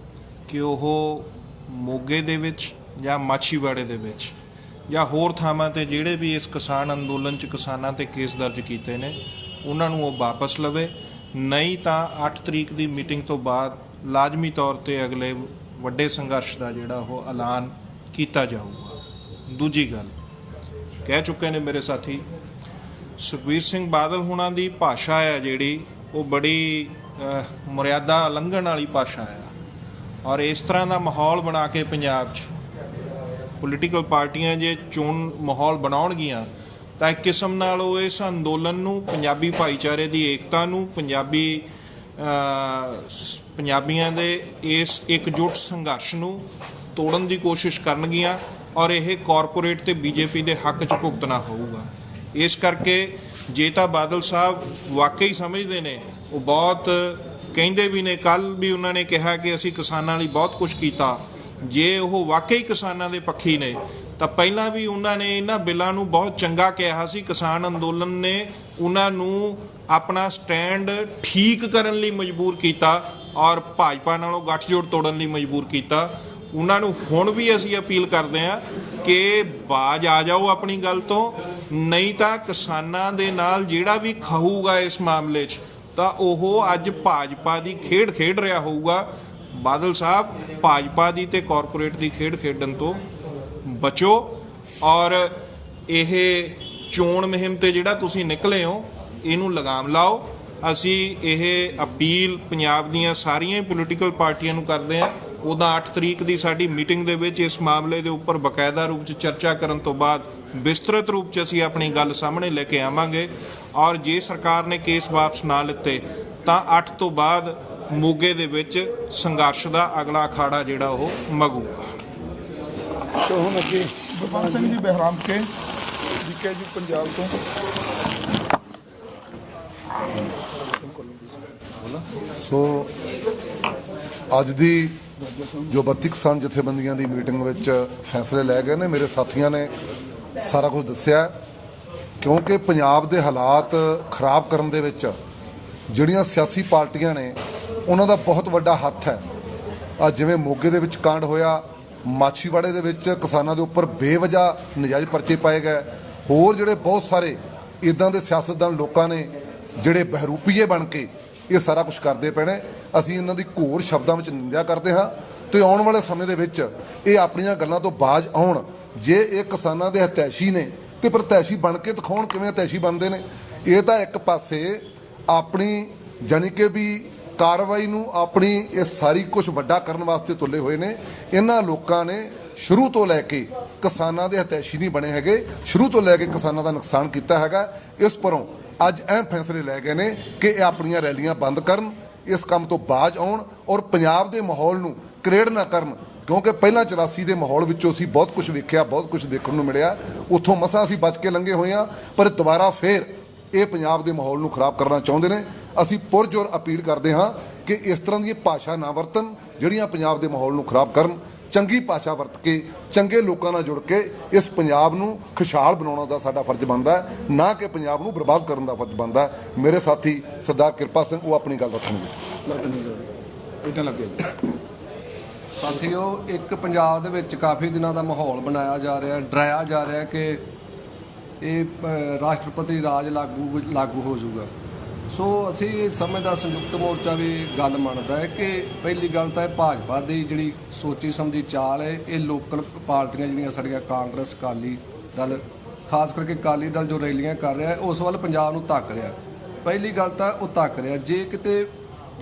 ਕਿ ਉਹ ਮੋਗੇ ਦੇ ਵਿੱਚ ਜਾਂ ਮਾਛੀਵਾੜੇ ਦੇ ਵਿੱਚ ਜਾਂ ਹੋਰ ਥਾਵਾਂ 'ਤੇ ਜਿਹੜੇ ਵੀ ਇਸ ਕਿਸਾਨ ਅੰਦੋਲਨ 'ਚ ਕਿਸਾਨਾਂ 'ਤੇ ਕੇਸ ਦਰਜ ਕੀਤੇ ਨੇ ਉਹਨਾਂ ਨੂੰ ਉਹ ਵਾਪਸ ਲਵੇ। ਨਹੀਂ ਤਾਂ 8 ਤਰੀਕ ਦੀ ਮੀਟਿੰਗ ਤੋਂ ਬਾਅਦ ਲਾਜ਼ਮੀ ਤੌਰ 'ਤੇ ਅਗਲੇ ਵੱਡੇ ਸੰਘਰਸ਼ ਦਾ ਜਿਹੜਾ ਉਹ ਐਲਾਨ ਕੀਤਾ ਜਾਊਗਾ। ਦੂਜੀ ਗੱਲ ਕਹਿ ਚੁੱਕੇ ਨੇ ਮੇਰੇ ਸਾਥੀ, ਸੁਖਬੀਰ ਸਿੰਘ ਬਾਦਲ ਹੁਣਾਂ ਦੀ ਭਾਸ਼ਾ ਹੈ ਜਿਹੜੀ ਉਹ ਬੜੀ ਮਰਿਆਦਾ ਲੰਘਣ ਵਾਲੀ ਭਾਸ਼ਾ ਹੈ। ਔਰ ਇਸ ਤਰ੍ਹਾਂ ਦਾ ਮਾਹੌਲ ਬਣਾ ਕੇ ਪੰਜਾਬ 'ਚ ਪੋਲੀਟੀਕਲ ਪਾਰਟੀਆਂ ਜੇ ਚੋਣ ਮਾਹੌਲ ਬਣਾਉਣਗੀਆਂ ਤਾਂ ਇੱਕ ਕਿਸਮ ਨਾਲ ਉਹ ਇਸ ਅੰਦੋਲਨ ਨੂੰ, ਪੰਜਾਬੀ ਭਾਈਚਾਰੇ ਦੀ ਏਕਤਾ ਨੂੰ, ਪੰਜਾਬੀਆਂ ਦੇ ਇਸ ਇਕਜੁੱਟ ਸੰਘਰਸ਼ ਨੂੰ ਤੋੜਨ ਦੀ ਕੋਸ਼ਿਸ਼ ਕਰਨਗੀਆਂ ਔਰ ਇਹ ਕਾਰਪੋਰੇਟ ਤੇ BJP ਦੇ ਹੱਕ 'ਚ ਭੁਗਤਣਾ ਹੋਊਗਾ। ਇਸ ਕਰਕੇ ਜੇ ਤਾਂ ਬਾਦਲ ਸਾਹਿਬ ਵਾਕਈ ਸਮਝਦੇ ਨੇ, ਉਹ ਬਹੁਤ ਕਹਿੰਦੇ ਵੀ ਨੇ, ਕੱਲ੍ਹ ਵੀ ਉਹਨਾਂ ਨੇ ਕਿਹਾ ਕਿ ਅਸੀਂ ਕਿਸਾਨਾਂ ਲਈ ਬਹੁਤ ਕੁਝ ਕੀਤਾ, ਜੇ ਉਹ ਵਾਕਈ ਕਿਸਾਨਾਂ ਦੇ ਪੱਖੀ ਨੇ ਤਾਂ ਪਹਿਲਾਂ ਵੀ ਉਹਨਾਂ ਨੇ ਇਹਨਾਂ ਬਿੱਲਾਂ ਨੂੰ ਬਹੁਤ ਚੰਗਾ ਕਿਹਾ ਸੀ। ਕਿਸਾਨ ਅੰਦੋਲਨ ਨੇ ਉਹਨਾਂ ਨੂੰ ਆਪਣਾ ਸਟੈਂਡ ਠੀਕ ਕਰਨ ਲਈ ਮਜਬੂਰ ਕੀਤਾ ਔਰ ਭਾਜਪਾ ਨਾਲੋਂ ਗੱਠਜੋੜ ਤੋੜਨ ਲਈ ਮਜਬੂਰ ਕੀਤਾ। ਉਹਨਾਂ ਨੂੰ ਹੁਣ ਵੀ ਅਸੀਂ ਅਪੀਲ ਕਰਦੇ ਹਾਂ ਕਿ ਬਾਜ਼ ਆ ਜਾਓ ਆਪਣੀ ਗੱਲ ਤੋਂ, ਨਹੀਂ ਤਾਂ ਕਿਸਾਨਾਂ ਦੇ ਨਾਲ ਜਿਹੜਾ ਵੀ ਖਾਊਗਾ ਇਸ ਮਾਮਲੇ 'ਚ ਤਾਂ ਉਹ ਅੱਜ ਭਾਜਪਾ ਦੀ ਖੇਡ ਰਿਹਾ ਹੋਊਗਾ। ਬਾਦਲ ਸਾਹਿਬ, ਭਾਜਪਾ ਦੀ ਤੇ ਕਾਰਪੋਰੇਟ ਦੀ ਖੇਡ ਖੇਡਣ ਤੋਂ ਬਚੋ ਔਰ ਇਹ ਚੋਣ ਮੁਹਿੰਮ ਤੇ ਜਿਹੜਾ ਤੁਸੀਂ ਨਿਕਲੇ ਹੋ ਇਹਨੂੰ ਲਗਾਮ ਲਾਓ। ਅਸੀਂ ਇਹ ਅਪੀਲ ਪੰਜਾਬ ਦੀਆਂ ਸਾਰੀਆਂ ਪੋਲੀਟੀਕਲ ਪਾਰਟੀਆਂ ਨੂੰ ਕਰਦੇ ਹਾਂ। ਉਹਦਾ 8 ਤਰੀਕ ਦੀ ਸਾਡੀ ਮੀਟਿੰਗ ਦੇ ਵਿੱਚ ਇਸ ਮਾਮਲੇ ਦੇ ਉੱਪਰ ਬਕਾਇਦਾ ਰੂਪ 'ਚ ਚਰਚਾ ਕਰਨ ਤੋਂ ਬਾਅਦ ਵਿਸਤ੍ਰਿਤ ਰੂਪ 'ਚ ਅਸੀਂ ਆਪਣੀ ਗੱਲ ਸਾਹਮਣੇ ਲੈ ਕੇ ਆਵਾਂਗੇ। ਔਰ ਜੇ ਸਰਕਾਰ ਨੇ ਕੇਸ ਵਾਪਸ ਨਾ ਲਿੱਤੇ ਤਾਂ 8 ਤੋਂ ਬਾਅਦ ਮੋਗੇ ਦੇ ਵਿੱਚ ਸੰਘਰਸ਼ ਦਾ ਅਗਲਾ ਅਖਾੜਾ ਜਿਹੜਾ ਉਹ ਮਗੂਗਾ। ਸੋ ਹੁਣ ਅੱਗੇ ਬਲਵੰਤ ਸਿੰਘ ਜੀ ਬਹਿਰਾਮ ਕੇ ਜੀਕੇ ਜੀ ਪੰਜਾਬ ਤੋਂ। ਸੋ ਅੱਜ ਦੀ ਜੋ 32 ਕਿਸਾਨ ਜਥੇਬੰਦੀਆਂ ਦੀ ਮੀਟਿੰਗ ਵਿੱਚ ਫੈਸਲੇ ਲੈ ਗਏ ਨੇ, ਮੇਰੇ ਸਾਥੀਆਂ ਨੇ ਸਾਰਾ ਕੁਝ ਦੱਸਿਆ। ਕਿਉਂਕਿ ਪੰਜਾਬ ਦੇ ਹਾਲਾਤ ਖਰਾਬ ਕਰਨ ਦੇ ਵਿੱਚ ਜਿਹੜੀਆਂ ਸਿਆਸੀ ਪਾਰਟੀਆਂ ਨੇ ਉਹਨਾਂ ਦਾ ਬਹੁਤ ਵੱਡਾ ਹੱਥ ਹੈ। ਅੱਜ ਜਿਵੇਂ ਮੋਗੇ ਦੇ ਵਿੱਚ ਕਾਂਡ ਹੋਇਆ, ਮਾਛੀਵਾੜੇ ਦੇ ਵਿੱਚ ਕਿਸਾਨਾਂ ਦੇ ਉੱਪਰ ਬੇਵਜ੍ਹਾ ਨਜਾਇਜ਼ ਪਰਚੇ ਪਾਏ ਗਏ, ਹੋਰ ਜਿਹੜੇ ਬਹੁਤ ਸਾਰੇ ਇੱਦਾਂ ਦੇ ਸਿਆਸਤਦਾਨ ਲੋਕਾਂ ਨੇ ਜਿਹੜੇ ਬਹਿਰੂਪੀਏ ਬਣ ਕੇ ਇਹ ਸਾਰਾ ਕੁਝ ਕਰਦੇ ਪਏ ਨੇ। ਅਸੀਂ ਇਹਨਾਂ ਦੀ ਘੋਰ ਸ਼ਬਦਾਂ ਵਿੱਚ ਨਿੰਦਿਆ ਕਰਦੇ ਹਾਂ ਤੇ ਆਉਣ ਵਾਲੇ ਸਮੇਂ ਦੇ ਵਿੱਚ ਇਹ ਆਪਣੀਆਂ ਗੱਲਾਂ ਤੋਂ ਬਾਜ਼ ਆਉਣ। ਜੇ ਇਹ ਕਿਸਾਨਾਂ ਦੇ ਹਤੈਸ਼ੀ ਨੇ ਤੇ ਪ੍ਰਤੈਸ਼ੀ ਬਣ ਕੇ ਦਿਖਾਉਣ ਕਿਵੇਂ ਹਤੈਸ਼ੀ ਬਣਦੇ ਨੇ। ਇਹ ਤਾਂ ਇੱਕ ਪਾਸੇ ਆਪਣੀ ਜਾਣੀ ਕਿ ਵੀ ਕਾਰਵਾਈ ਨੂੰ ਆਪਣੀ ਇਹ ਸਾਰੀ ਕੁਝ ਵੱਡਾ ਕਰਨ ਵਾਸਤੇ ਤੁਲੇ ਹੋਏ ਨੇ। ਇਹਨਾਂ ਲੋਕਾਂ ਨੇ ਸ਼ੁਰੂ ਤੋਂ ਲੈ ਕੇ ਕਿਸਾਨਾਂ ਦੇ ਹਤੈਸ਼ੀ ਨਹੀਂ ਬਣੇ ਹੈਗੇ, ਸ਼ੁਰੂ ਤੋਂ ਲੈ ਕੇ ਕਿਸਾਨਾਂ ਦਾ ਨੁਕਸਾਨ ਕੀਤਾ ਹੈਗਾ। ਇਸ ਪਰੋਂ ਅੱਜ ਅਹਿਮ ਫੈਸਲੇ ਲੈ ਗਏ ਨੇ ਕਿ ਇਹ ਆਪਣੀਆਂ ਰੈਲੀਆਂ ਬੰਦ ਕਰਨ, ਇਸ ਕੰਮ ਤੋਂ ਬਾਜ਼ ਆਉਣ ਔਰ ਪੰਜਾਬ ਦੇ ਮਾਹੌਲ ਨੂੰ ਕ੍ਰੀਏਟ ਨਾ ਕਰਨ। ਕਿਉਂਕਿ ਪਹਿਲਾਂ 84 ਦੇ ਮਾਹੌਲ ਵਿੱਚੋਂ ਅਸੀਂ ਬਹੁਤ ਕੁਝ ਵੇਖਿਆ, ਬਹੁਤ ਕੁਝ ਦੇਖਣ ਨੂੰ ਮਿਲਿਆ, ਉੱਥੋਂ ਮਸਾਂ ਅਸੀਂ ਬਚ ਕੇ ਲੰਘੇ ਹੋਏ ਹਾਂ। ਪਰ ਦੁਬਾਰਾ ਫੇਰ ਇਹ ਪੰਜਾਬ ਦੇ ਮਾਹੌਲ ਨੂੰ ਖਰਾਬ ਕਰਨਾ ਚਾਹੁੰਦੇ ਨੇ। ਅਸੀਂ ਪੁਰਜ਼ੋਰ ਅਪੀਲ ਕਰਦੇ ਹਾਂ ਕਿ ਇਸ ਤਰ੍ਹਾਂ ਦੀ ਭਾਸ਼ਾ ਨਾ ਵਰਤਣ ਜਿਹੜੀਆਂ ਪੰਜਾਬ ਦੇ ਮਾਹੌਲ ਨੂੰ ਖਰਾਬ ਕਰਨ। ਚੰਗੀ ਭਾਸ਼ਾ ਵਰਤ ਕੇ ਚੰਗੇ ਲੋਕਾਂ ਨਾਲ ਜੁੜ ਕੇ ਇਸ ਪੰਜਾਬ ਨੂੰ ਖੁਸ਼ਹਾਲ ਬਣਾਉਣ ਦਾ ਸਾਡਾ ਫਰਜ਼ ਬਣਦਾ ਹੈ, ਨਾ ਕਿ ਪੰਜਾਬ ਨੂੰ ਬਰਬਾਦ ਕਰਨ ਦਾ ਫਰਜ਼ ਬਣਦਾ ਹੈ। ਮੇਰੇ ਸਾਥੀ ਸਰਦਾਰ ਕਿਰਪਾ ਸਿੰਘ ਉਹ ਆਪਣੀ ਗੱਲ ਰੱਖਣਗੇ। ਇਦਾਂ ਲੱਗੇ ਸਾਥੀਓ, ਇੱਕ ਪੰਜਾਬ ਦੇ ਵਿੱਚ ਕਾਫੀ ਦਿਨਾਂ ਦਾ ਮਾਹੌਲ ਬਣਾਇਆ ਜਾ ਰਿਹਾ, ਡਰਾਇਆ ਜਾ ਰਿਹਾ ਕਿ ਇਹ ਰਾਸ਼ਟਰਪਤੀ ਰਾਜ ਲਾਗੂ ਹੋ ਜਾਊਗਾ। ਸੋ ਅਸੀਂ ਇਸ ਸਮੇਂ ਦਾ ਸੰਯੁਕਤ ਮੋਰਚਾ ਵੀ ਗੱਲ ਮੰਨਦਾ ਹੈ ਕਿ ਪਹਿਲੀ ਗੱਲ ਤਾਂ ਇਹ ਭਾਜਪਾ ਦੀ ਜਿਹੜੀ ਸੋਚੀ ਸਮਝੀ ਚਾਲ ਹੈ, ਇਹ ਲੋਕਲ ਪਾਰਟੀਆਂ ਜਿਹੜੀਆਂ ਸਾਡੀਆਂ ਕਾਂਗਰਸ, ਅਕਾਲੀ ਦਲ, ਖਾਸ ਕਰਕੇ ਅਕਾਲੀ ਦਲ ਜੋ ਰੈਲੀਆਂ ਕਰ ਰਿਹਾ ਹੈ ਉਸ ਵੱਲ ਪੰਜਾਬ ਨੂੰ ਧੱਕ ਰਿਹਾ। ਪਹਿਲੀ ਗੱਲ ਤਾਂ ਉਹ ਧੱਕ ਰਿਹਾ। ਜੇ ਕਿਤੇ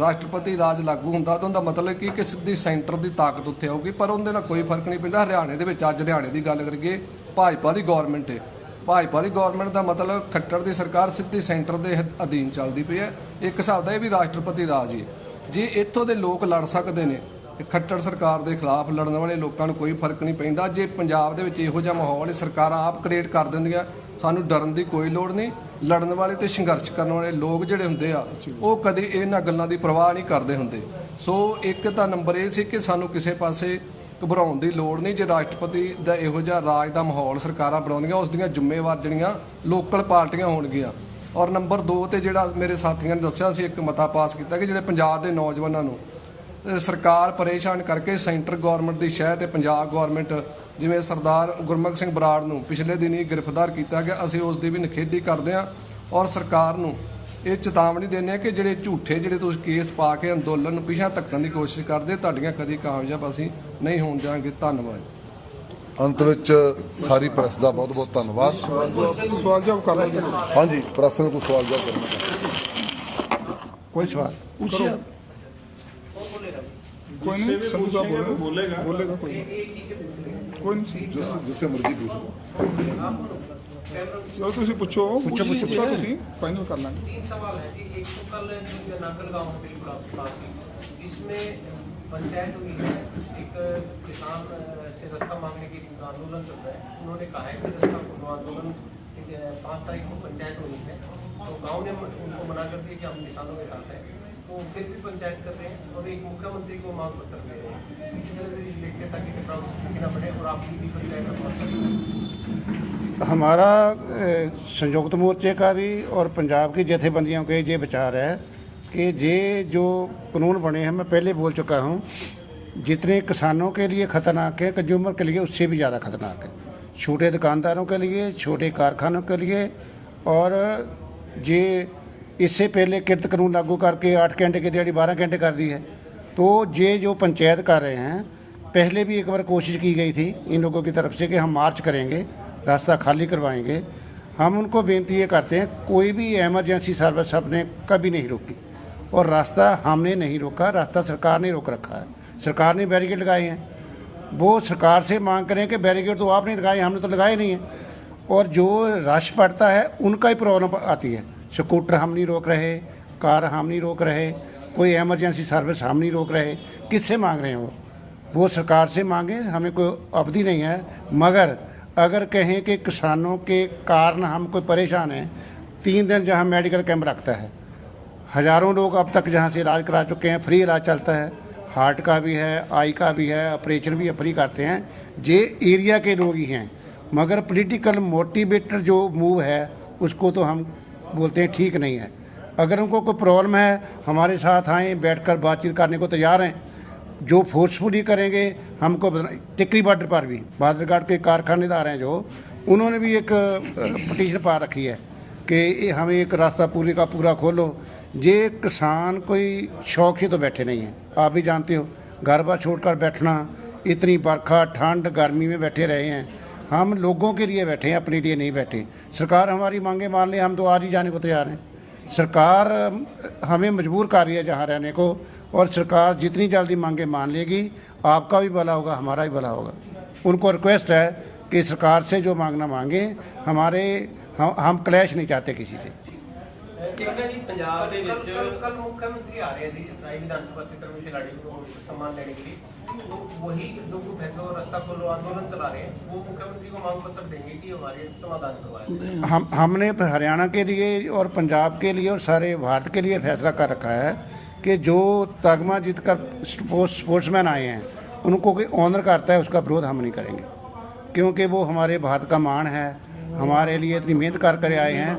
ਰਾਸ਼ਟਰਪਤੀ ਰਾਜ ਲਾਗੂ ਹੁੰਦਾ ਤਾਂ ਉਹਦਾ ਮਤਲਬ ਕਿ ਸਿੱਧੀ ਸੈਂਟਰ ਦੀ ਤਾਕਤ ਉੱਥੇ ਆਊਗੀ, ਪਰ ਉਹਦੇ ਨਾਲ ਕੋਈ ਫਰਕ ਨਹੀਂ ਪੈਂਦਾ। ਹਰਿਆਣੇ ਦੇ ਵਿੱਚ ਅੱਜ ਹਰਿਆਣੇ ਦੀ ਗੱਲ ਕਰੀਏ, ਭਾਜਪਾ ਦੀ ਗੌਰਮੈਂਟ ਹੈ। ਭਾਜਪਾ ਦੀ ਗੌਰਮੈਂਟ ਦਾ ਮਤਲਬ ਖੱਟੜ ਦੀ ਸਰਕਾਰ ਸਿੱਧੀ ਸੈਂਟਰ ਦੇ ਅਧੀਨ ਚੱਲਦੀ ਪਈ ਹੈ। ਇੱਕ ਹਿਸਾਬ ਦਾ ਇਹ ਵੀ ਰਾਸ਼ਟਰਪਤੀ ਰਾਜ ਹੀ ਹੈ। ਜੇ ਇੱਥੋਂ ਦੇ ਲੋਕ ਲੜ ਸਕਦੇ ਨੇ ਖੱਟੜ ਸਰਕਾਰ ਦੇ ਖਿਲਾਫ, ਲੜਨ ਵਾਲੇ ਲੋਕਾਂ ਨੂੰ ਕੋਈ ਫਰਕ ਨਹੀਂ ਪੈਂਦਾ। ਜੇ ਪੰਜਾਬ ਦੇ ਵਿੱਚ ਇਹੋ ਜਿਹਾ ਮਾਹੌਲ ਸਰਕਾਰਾਂ ਆਪ ਕ੍ਰੀਏਟ ਕਰ ਦਿੰਦੀਆਂ, ਸਾਨੂੰ ਡਰਨ ਦੀ ਕੋਈ ਲੋੜ ਨਹੀਂ। ਲੜਨ ਵਾਲੇ ਤੇ ਸੰਘਰਸ਼ ਕਰਨ ਵਾਲੇ ਲੋਕ ਜਿਹੜੇ ਹੁੰਦੇ ਆ ਉਹ ਕਦੇ ਇਹਨਾਂ ਗੱਲਾਂ ਦੀ ਪਰਵਾਹ ਨਹੀਂ ਕਰਦੇ ਹੁੰਦੇ। ਸੋ ਇੱਕ ਤਾਂ ਨੰਬਰ ਇਹ ਸੀ ਕਿ ਸਾਨੂੰ ਕਿਸੇ ਪਾਸੇ ਘਬਰਾਉਣ ਦੀ ਲੋੜ ਨਹੀਂ। ਜੇ ਰਾਸ਼ਟਰਪਤੀ ਦਾ ਇਹੋ ਜਿਹਾ ਰਾਜ ਦਾ ਮਾਹੌਲ ਸਰਕਾਰਾਂ ਬਣਾਉਂਦੀਆਂ, ਉਸ ਦੀਆਂ ਜ਼ਿੰਮੇਵਾਰ ਜਿਹੜੀਆਂ ਲੋਕਲ ਪਾਰਟੀਆਂ ਹੋਣਗੀਆਂ। ਔਰ ਨੰਬਰ 2 ਤੇ ਜਿਹੜਾ ਮੇਰੇ ਸਾਥੀਆਂ ਨੇ ਦੱਸਿਆ ਸੀ, ਇੱਕ ਮਤਾ ਪਾਸ ਕੀਤਾ ਕਿ ਜਿਹੜੇ ਪੰਜਾਬ ਦੇ ਨੌਜਵਾਨਾਂ ਨੂੰ ਸਰਕਾਰ ਪਰੇਸ਼ਾਨ ਕਰਕੇ ਸੈਂਟਰ ਗੌਰਮੈਂਟ ਦੀ ਸ਼ਹਿ ਤੇ ਪੰਜਾਬ ਗੌਰਮੈਂਟ, ਜਿਵੇਂ ਸਰਦਾਰ ਗੁਰਮੁਖ ਸਿੰਘ ਬਰਾੜ ਨੂੰ ਪਿਛਲੇ ਦਿਨੀ ਗ੍ਰਿਫਤਾਰ ਕੀਤਾ ਗਿਆ, ਅਸੀਂ ਉਸ ਦੀ ਵੀ ਨਿਖੇਧੀ ਕਰਦੇ ਹਾਂ। ਔਰ ਸਰਕਾਰ ਨੂੰ ਇਹ ਚੇਤਾਵਨੀ ਦਿੰਦੇ ਹਾਂ ਕਿ ਜਿਹੜੇ ਝੂਠੇ ਜਿਹੜੇ ਤੁਸੀਂ ਕੇਸ ਪਾ ਕੇ ਅੰਦੋਲਨ ਨੂੰ ਪਿਛਾਂ ਧੱਕਣ ਦੀ ਕੋਸ਼ਿਸ਼ ਕਰਦੇ, ਤੁਹਾਡੀਆਂ ਕਦੀ ਕਾਮਯਾਬ ਅਸੀਂ ਨਹੀਂ ਹੋਣ ਦਿਆਂਗੇ। ਧੰਨਵਾਦ। ਅੰਤ ਵਿੱਚ ਸਾਰੀ ਪ੍ਰੈਸ ਦਾ ਬਹੁਤ ਬਹੁਤ ਧੰਨਵਾਦ। ਸਵਾਲ ਜਵਾਬ ਕਰ ਲਓ। ਹਾਂਜੀ, ਪ੍ਰੈਸ ਨੂੰ ਕੋਈ ਸਵਾਲ ਜਵਾਬ ਕਰਨਾ? ਕੋਈ ਸਵਾਲ ਪੁੱਛਿਆ ਕੋਈ ਨਹੀਂ, ਸੰਧੂ ਸਾਹਿਬ ਬੋਲੇਗਾ ਕੋਈ ਨਹੀਂ, ਜਿਸੇ ਮਰਜ਼ੀ ਪੁੱਛੋ। ਚਲੋ ਤੁਸੀਂ ਪੁੱਛੋ ਤੁਸੀਂ ਫਾਈਨਲ कर लेंगे। 3 सवाल है जी। एक तो कल जो नागल गांव में बिल्कुल आपके पास थी, इसमें पंचायत हुई है, एक किसान से रास्ता मांगने के लिए आंदोलन चल रहा है। उन्होंने कहा है कि रास्ता आंदोलन 5 तारीख को पंचायत होनी है, तो गांव ने उनको मना कर दिया कि हम किसानों के साथ हैं, तो फिर भी पंचायत कर रहे हैं और एक मुख्यमंत्री को मांग पत्र दे रहे हैं। इसी तरह से लिखते ताकि स्थिति न बने और आपकी भी पंचायत का हमारा संयुक्त मोर्चे का भी और पंजाब की जथेबंदियों के ये विचार है कि ये जो कानून बने हैं, मैं पहले बोल चुका हूँ, जितने किसानों के लिए ख़तरनाक है, कंज्यूमर के लिए उससे भी ज़्यादा ख़तरनाक है। छोटे दुकानदारों के लिए, छोटे कारखानों के लिए। और ये इससे पहले किरत कानून लागू करके 8 घंटे की दिहाड़ी 12 घंटे कर दी है। तो ये जो पंचायत कर रहे हैं, पहले भी एक बार कोशिश की गई थी इन लोगों की तरफ से कि हम मार्च करेंगे, रास्ता खाली करवाएंगे। हम उनको बेनती ये करते हैं, कोई भी एमरजेंसी सर्विस हमने कभी नहीं रोकी और रास्ता हमने नहीं रोका, रास्ता सरकार ने रोक रखा है। सरकार ने बैरिकेड लगाए हैं, वो सरकार से मांग करें कि बैरिकेड तो आपने लगाए, हमने तो लगाए नहीं हैं। और जो रश पड़ता है उनका ही प्रॉब्लम आती है। स्कूटर हम नहीं रोक रहे, कार हम नहीं रोक रहे, कोई एमरजेंसी सर्विस हम नहीं रोक रहे। किससे मांग रहे हैं वो सरकार से मांगे, हमें कोई अवधि नहीं है। मगर अगर कहें कि किसानों के कारण हम कोई परेशान हैं, 3 दिन जहाँ मेडिकल कैंप रखता है, हज़ारों लोग अब तक जहाँ से इलाज करा चुके हैं, फ्री इलाज चलता है, हार्ट का भी है, आई का भी है, ऑपरेशन भी फ्री करते हैं, ये एरिया के लोग ही हैं। मगर पॉलिटिकल मोटिवेटर जो मूव है उसको तो हम बोलते हैं ठीक नहीं है। अगर उनको कोई प्रॉब्लम है हमारे साथ आएँ, बैठकर बातचीत करने को तैयार हैं। जो फोर्सफुली करेंगे हमको टिकरी बॉर्डर पर भी बहादुरगढ़ के कारखानेदार हैं जो, उन्होंने भी एक पटिशन पा रखी है कि हमें एक रास्ता पूरे का पूरा खोलो। ये किसान कोई शौक से तो बैठे नहीं हैं, आप भी जानते हो, घर बार छोड़कर बैठना, इतनी बरखा ठंड गर्मी में बैठे रहे हैं। हम लोगों के लिए बैठे हैं, अपने लिए नहीं बैठे। सरकार हमारी मांगे मान ले, हम तो आज ही जाने को तैयार हैं। सरकार हमें मजबूर कर रही है जहाँ रहने को, और सरकार जितनी जल्दी मांगे मान लेगी, आपका भी भला होगा, हमारा भी भला होगा। उनको रिक्वेस्ट है कि सरकार से जो मांगना मांगे, हम क्लैश नहीं चाहते किसी से। कल मुख्यमंत्री आ रहे हैं जी राय विधानसभा क्षेत्र में खिलाड़ी को सम्मान देने के लिए, तो वही जो ग्रुप है जो रास्ता खोलो आंदोलन चला रहे हैं, वो मुख्यमंत्री को मांग पत्र देंगे कि हमारे समाधान करवाए। हमने हरियाणा के लिए और पंजाब के लिए और सारे भारत के लिए फैसला कर रखा है कि जो तगमा जीत कर स्पोर्ट्समैन आए हैं उनको कोई ऑनर करता है, उसका विरोध हम नहीं करेंगे, क्योंकि वो हमारे भारत का मान है, हमारे लिए इतनी मेहनत कर आए हैं।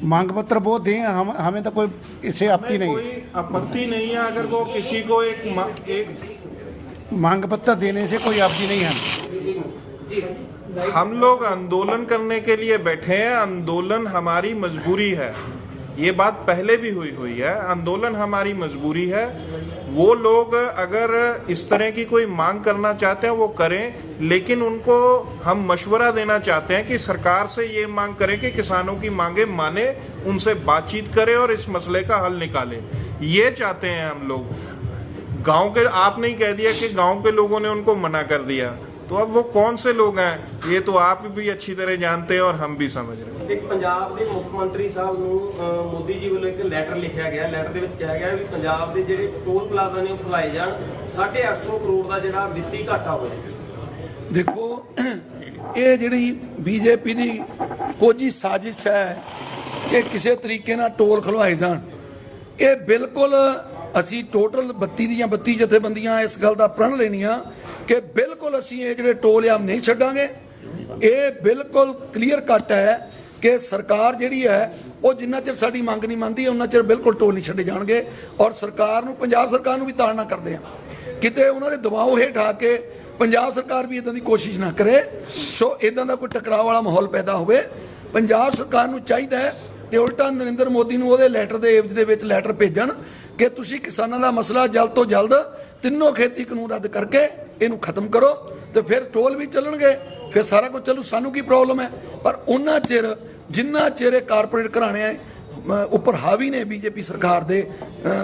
मांग पत्र वो दें, हमें तो कोई इससे आपत्ति नहीं, कोई आपत्ति नहीं है। अगर वो किसी को एक मांग पत्र देने से कोई आपत्ति नहीं है। हम लोग आंदोलन करने के लिए बैठे हैं, आंदोलन हमारी मजबूरी है, ये बात पहले भी हुई है। आंदोलन हमारी मजबूरी है। वो लोग अगर इस तरह की कोई मांग करना चाहते हैं वो करें, लेकिन उनको हम मशवरा देना चाहते हैं कि सरकार से ये मांग करें कि किसानों की मांगे माने, उनसे बातचीत करें और इस मसले का हल निकालें। ये चाहते हैं हम लोग। गांव के, आपने ही कह दिया कि गांव के लोगों ने उनको मना कर दिया, तो अब वो कौन से लोग हैं ये तो आप भी अच्छी तरह जानते हैं और हम भी समझ रहे हैं। एक ਪੰਜਾਬ ਦੇ ਮੁੱਖ ਮੰਤਰੀ ਸਾਹਿਬ ਨੂੰ ਮੋਦੀ ਜੀ ਵੱਲੋਂ ਇੱਕ ਲੈਟਰ ਲਿਖਿਆ ਗਿਆ, ਲੈਟਰ ਦੇ ਵਿੱਚ ਕਿਹਾ ਗਿਆ ਵੀ ਪੰਜਾਬ ਦੇ ਜਿਹੜੇ ਟੋਲ ਪਲਾਜ਼ਾ ਨੇ ਉਹ ਖੁਲਾਏ ਜਾਣ, 850 ਕਰੋੜ ਦਾ ਜਿਹੜਾ ਵਿੱਤੀ ਘਾਟਾ ਹੋਇਆ। ਦੇਖੋ ਇਹ ਜਿਹੜੀ ਬੀਜੇਪੀ ਦੀ ਕੋਝੀ ਸਾਜ਼ਿਸ਼ ਹੈ ਕਿ ਕਿਸੇ ਤਰੀਕੇ ਨਾਲ ਟੋਲ ਖੁਲਵਾਏ ਜਾਣ, ਇਹ ਬਿਲਕੁਲ ਅਸੀਂ ਟੋਟਲ 32 ਦੀਆਂ 32 ਜਥੇਬੰਦੀਆਂ ਇਸ ਗੱਲ ਦਾ ਪ੍ਰਣ ਲੈਣੀਆਂ ਕਿ ਬਿਲਕੁਲ ਅਸੀਂ ਇਹ ਜਿਹੜੇ ਟੋਲ ਆਮ ਨਹੀਂ ਛੱਡਾਂਗੇ। ਇਹ ਬਿਲਕੁਲ ਕਲੀਅਰ ਕੱਟ ਹੈ ਕਿ ਸਰਕਾਰ ਜਿਹੜੀ ਹੈ ਉਹ ਜਿੰਨਾ ਚਿਰ ਸਾਡੀ ਮੰਗ ਨਹੀਂ ਮੰਨਦੀ ਉਹਨਾਂ ਚਿਰ ਬਿਲਕੁਲ ਟੋਲ ਨਹੀਂ ਛੱਡੇ ਜਾਣਗੇ। ਔਰ ਸਰਕਾਰ ਨੂੰ, ਪੰਜਾਬ ਸਰਕਾਰ ਨੂੰ ਵੀ ਤਾੜਨਾ ਕਰਦੇ ਆ, ਕਿਤੇ ਉਹਨਾਂ ਦੇ ਦਬਾਅ ਹੇਠ ਆ ਕੇ ਪੰਜਾਬ ਸਰਕਾਰ ਵੀ ਇਦਾਂ ਦੀ ਕੋਸ਼ਿਸ਼ ਨਾ ਕਰੇ, ਸੋ ਇਦਾਂ ਦਾ ਕੋਈ ਟਕਰਾਅ ਵਾਲਾ ਮਾਹੌਲ ਪੈਦਾ ਹੋਵੇ। ਪੰਜਾਬ ਸਰਕਾਰ ਨੂੰ ਚਾਹੀਦਾ ਹੈ ਕਿ ਉਲਟਾ ਨਰਿੰਦਰ ਮੋਦੀ ਨੂੰ ਉਹਦੇ ਲੈਟਰ ਦੇ ਏਵਜ ਦੇ ਵਿੱਚ ਲੈਟਰ ਭੇਜਣ ਕਿ ਤੁਸੀਂ ਕਿਸਾਨਾਂ ਦਾ ਮਸਲਾ ਜਲਦ ਤੋਂ ਜਲਦ ਤਿੰਨੋਂ ਖੇਤੀ ਕਾਨੂੰਨ ਰੱਦ ਕਰਕੇ ਇਹਨੂੰ ਖਤਮ ਕਰੋ, ਤੇ ਫਿਰ ਟੋਲ ਵੀ ਚੱਲਣਗੇ, ਫਿਰ ਸਾਰਾ ਕੁਝ ਚੱਲੂ। ਸਾਨੂੰ ਕੀ ਪ੍ਰੋਬਲਮ ਹੈ? ਪਰ ਉਹਨਾਂ ਚਿਰ ਜਿੰਨਾ ਚਿਰ ਇਹ ਕਾਰਪੋਰੇਟ ਘਰਾਣੇ ਉੱਪਰ ਹਾਵੀ ਨੇ ਬੀਜੇਪੀ ਸਰਕਾਰ ਦੇ,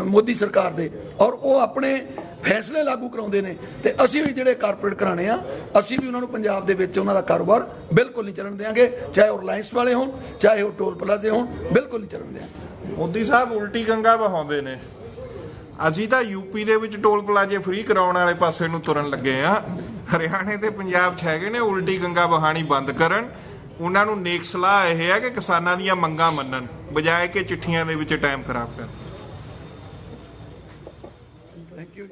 ਮੋਦੀ ਸਰਕਾਰ ਦੇ, ਔਰ ਉਹ ਆਪਣੇ ਫੈਸਲੇ ਲਾਗੂ ਕਰਾਉਂਦੇ ਨੇ, ਤੇ ਅਸੀਂ ਵੀ ਜਿਹੜੇ ਕਾਰਪੋਰੇਟ ਘਰਾਣੇ ਆ, ਅਸੀਂ ਵੀ ਉਹਨਾਂ ਨੂੰ ਪੰਜਾਬ ਦੇ ਵਿੱਚ ਉਹਨਾਂ ਦਾ ਕਾਰੋਬਾਰ ਬਿਲਕੁਲ ਨਹੀਂ ਚੱਲਣ ਦੇਵਾਂਗੇ, ਚਾਹੇ ਉਹ ਰਿਲਾਇੰਸ ਵਾਲੇ ਹੋਣ, ਚਾਹੇ ਉਹ ਟੋਲ ਪਲਾਜ਼ੇ ਹੋਣ, ਬਿਲਕੁਲ ਨਹੀਂ ਚੱਲਣ ਦੇਵਾਂਗੇ। ਮੋਦੀ ਸਾਹਿਬ ਉਲਟੀ ਗੰਗਾ ਵਹਾਉਂਦੇ ਨੇ, ਅਸੀਂ ਤਾਂ ਯੂਪੀ ਦੇ ਵਿੱਚ ਟੋਲ ਪਲਾਜ਼ੇ ਫ੍ਰੀ ਕਰਾਉਣ ਵਾਲੇ ਪਾਸੇ ਨੂੰ ਤੁਰਨ ਲੱਗੇ ਆ। ਹਰਿਆਣੇ ਤੇ ਪੰਜਾਬ 'ਚ ਹੈਗੇ ਨੇ ਉਲਟੀ ਗੰਗਾ ਵਹਾਣੀ ਬੰਦ ਕਰਨ। ਉਹਨਾਂ ਨੂੰ ਨੇਕ ਸਲਾਹ ਇਹ ਹੈ ਕਿ ਕਿਸਾਨਾਂ ਦੀਆਂ ਮੰਗਾਂ ਮੰਨਣ, ਬਜਾਏ ਕਿ ਚਿੱਠੀਆਂ ਦੇ ਵਿੱਚ ਟਾਈਮ ਖਰਾਬ ਕਰਨ। Thank you.